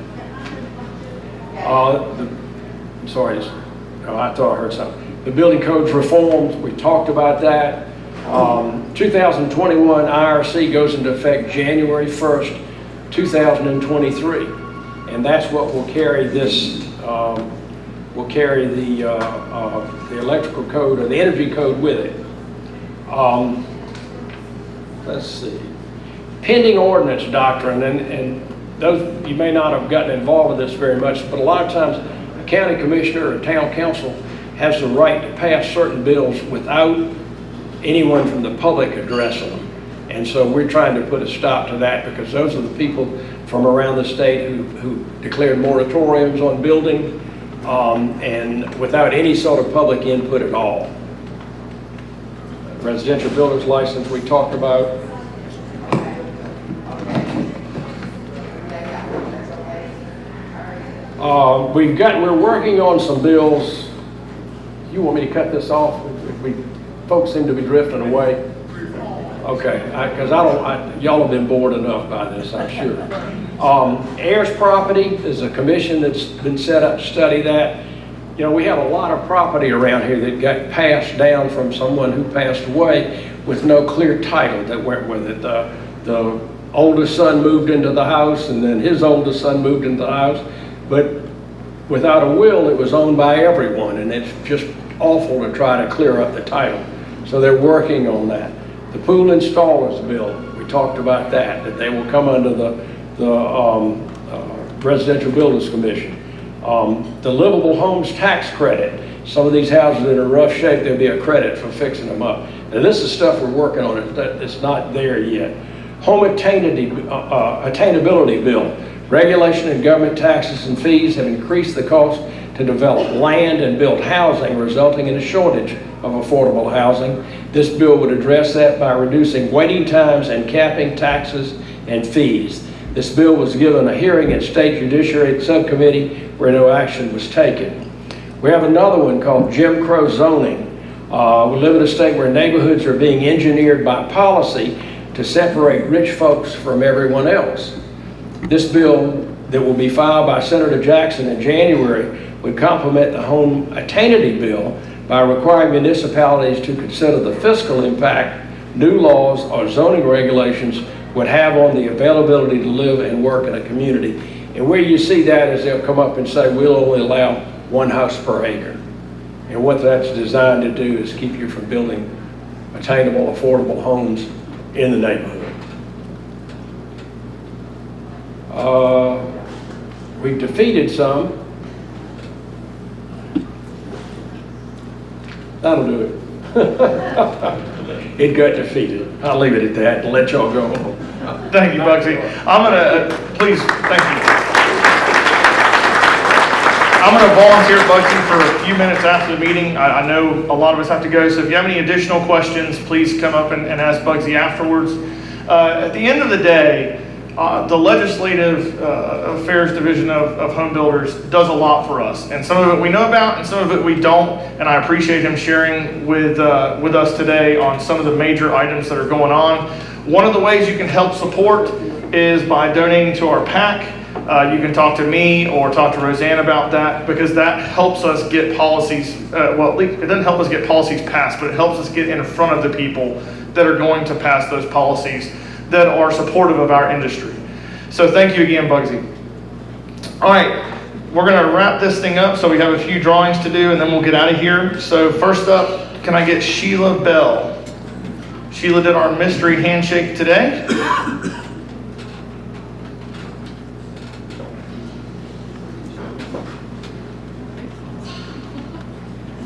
Sorry, I thought I heard something. The building codes reforms, we talked about that. 2021 IRC goes into effect January 1st, 2023. And that's what will carry this, will carry the electrical code or the energy code with it. Let's see. Pending ordinance doctrine, and those, you may not have gotten involved with this very much, but a lot of times a county commissioner or a town council has the right to pass certain bills without anyone from the public addressing them. And so we're trying to put a stop to that, because those are the people from around the state who declared moratoriums on building, and without any sort of public input at all. Residential builder's license we talked about. We're working on some bills. You want me to cut this off? Folks seem to be drifting away. Okay, because y'all have been bored enough by this, I'm sure. Heirs property is a commission that's been set up to study that. You know, we have a lot of property around here that got passed down from someone who passed away with no clear title that went with it. The oldest son moved into the house, and then his oldest son moved into the house, but without a will, it was owned by everyone, and it's just awful to try to clear up the title. So they're working on that. The pool installers bill, we talked about that they will come under the Residential Builders Commission. The livable homes tax credit, some of these houses that are in rough shape, there'll be a credit for fixing them up. And this is stuff we're working on, it's not there yet. Home attainability bill, regulation and government taxes and fees have increased the cost to develop land and build housing, resulting in a shortage of affordable housing. This bill would address that by reducing waiting times and capping taxes and fees. This bill was given a hearing at State Judiciary Subcommittee where no action was taken. We have another one called Jim Crow zoning. We live in a state where neighborhoods are being engineered by policy to separate rich folks from everyone else. This bill that will be filed by Senator Jackson in January would complement the home attainability bill by requiring municipalities to consider the fiscal impact new laws or zoning regulations would have on the availability to live and work in a community. And where you see that is they'll come up and say, we'll only allow 1 house per acre. And what that's designed to do is keep you from building attainable, affordable homes in the neighborhood. We've defeated some. That'll do it. It got defeated. I'll leave it at that and let y'all go home. Thank you, Bugsy. I'm gonna, please, thank you. I'm gonna volunteer Bugsy for a few minutes after the meeting. I know a lot of us have to go, so if you have any additional questions, please come up and ask Bugsy afterwards. At the end of the day, the Legislative Affairs Division of Home Builders does a lot for us. And some of it we know about and some of it we don't. And I appreciate him sharing with us today on some of the major items that are going on. One of the ways you can help support is by donating to our PAC. You can talk to me or talk to Roseanne about that, because that helps us get policies, well, at least it doesn't help us get policies passed, but it helps us get in front of the people that are going to pass those policies that are supportive of our industry. So thank you again, Bugsy. All right, we're gonna wrap this thing up, so we have a few drawings to do and then we'll get out of here. So first up, can I get Sheila Bell? Sheila did our mystery handshake today.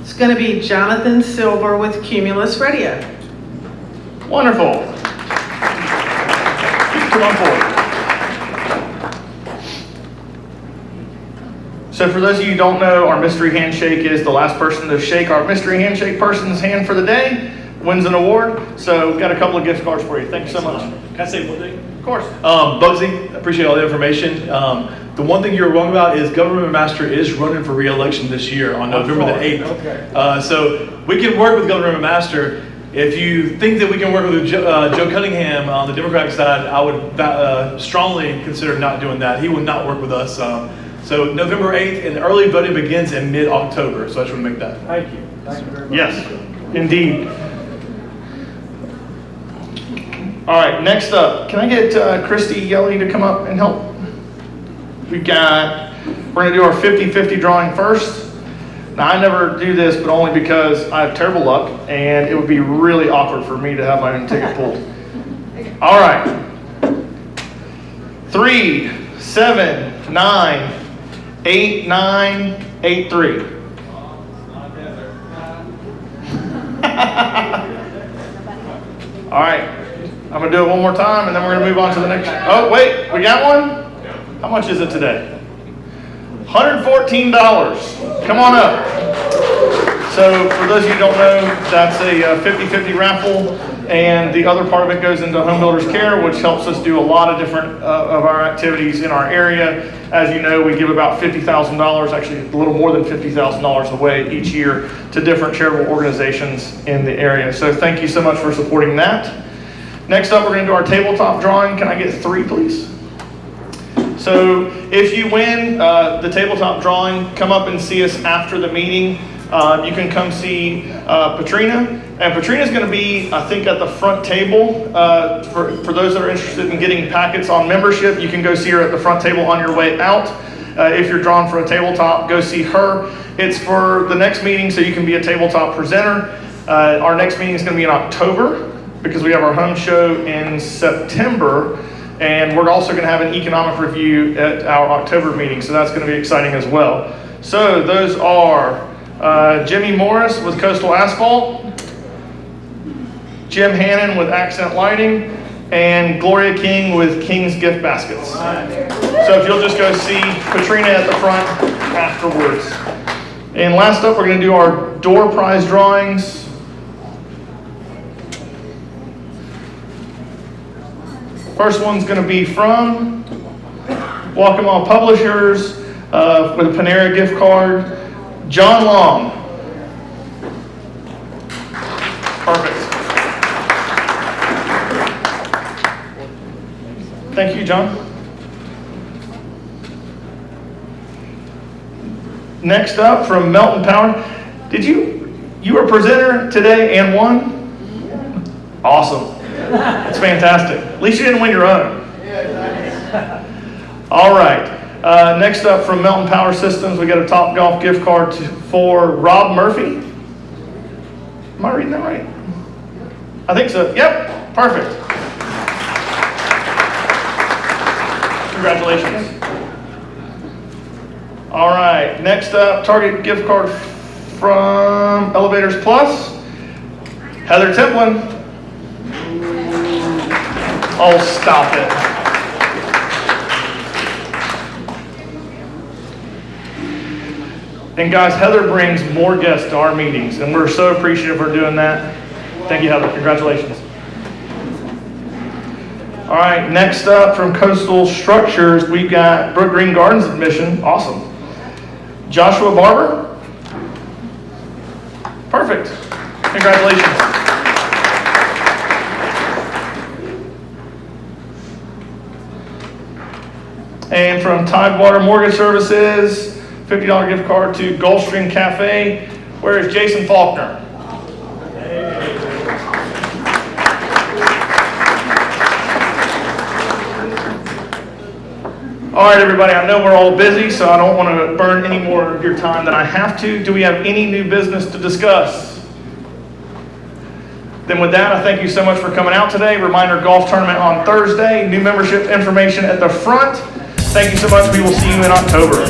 It's going to be Jonathan Silver with Cumulus Radio. Wonderful. Come on forward. So for those of you who don't know, our mystery handshake is the last person to shake our mystery handshake person's hand for the day wins an award. So we've got a couple of gift cards for you. Thank you so much. Can I say one thing? Of course. Bugsy, appreciate all the information. The one thing you're wrong about is Government Master is running for re-election this year on November the 8th. Okay. So we can work with Government Master. If you think that we can work with Joe Cunningham on the Democratic side, I would strongly consider not doing that. He would not work with us. So November 8th, and early voting begins in mid-October. So I just want to make that. Thank you. Thank you very much. Yes, indeed. All right, next up, can I get Christy Yelly to come up and help? We're gonna do our 50-50 drawing first. Now, I never do this, but only because I have terrible luck, and it would be really awkward for me to have my own ticket pulled. All right. 3, 7, 9, 8, 9, 8, 3. All right. I'm gonna do it one more time, and then we're gonna move on to the next. Oh, wait, we got one? How much is it today? $114. Come on up. So for those of you who don't know, that's a 50-50 raffle, and the other part of it goes into Home Builders Care, which helps us do a lot of different of our activities in our area. As you know, we give about $50,000, actually a little more than $50,000 away each year to different charitable organizations in the area. So thank you so much for supporting that. Next up, we're going to do our tabletop drawing. Can I get 3, please? So if you win the tabletop drawing, come up and see us after the meeting. You can come see Patrina. And Patrina's going to be, I think, at the front table. For those that are interested in getting packets on membership, you can go see her at the front table on your way out. If you're drawn for a tabletop, go see her. It's for the next meeting, so you can be a tabletop presenter. Our next meeting is going to be in October, because we have our home show in September, and we're also going to have an economic review at our October meeting, so that's going to be exciting as well. So those are Jimmy Morris with Coastal Asphalt, Jim Hannon with Accent Lighting, and Gloria King with King's Gift Baskets. So if you'll just go see Katrina at the front afterwards. And last up, we're going to do our door prize drawings. First one's going to be from Waccamaw Publishers with a Panera gift card, John Long. Perfect. Thank you, John. Next up from Melton Power. You were a presenter today and won? Awesome. That's fantastic. At least you didn't win your own. All right. Next up from Melton Power Systems, we got a Top Golf gift card for Rob Murphy. Am I reading that right? I think so. Yep. Perfect. Congratulations. All right. Next up, Target gift card from Elevators Plus, Heather Templin. Oh, stop it. And guys, Heather brings more guests to our meetings, and we're so appreciative for doing that. Thank you, Heather. Congratulations. All right, next up from Coastal Structures, we've got Brook Green Gardens admission. Awesome. Joshua Barber. Perfect. Congratulations. And from Tidewater Mortgage Services, $50 gift card to Gulfstream Cafe. Where is Jason Faulkner? All right, everybody, I know we're all busy, so I don't want to burn any more of your time than I have to. Do we have any new business to discuss? Then with that, I thank you so much for coming out today. Reminder, golf tournament on Thursday. New membership information at the front. Thank you so much. We will see you in October.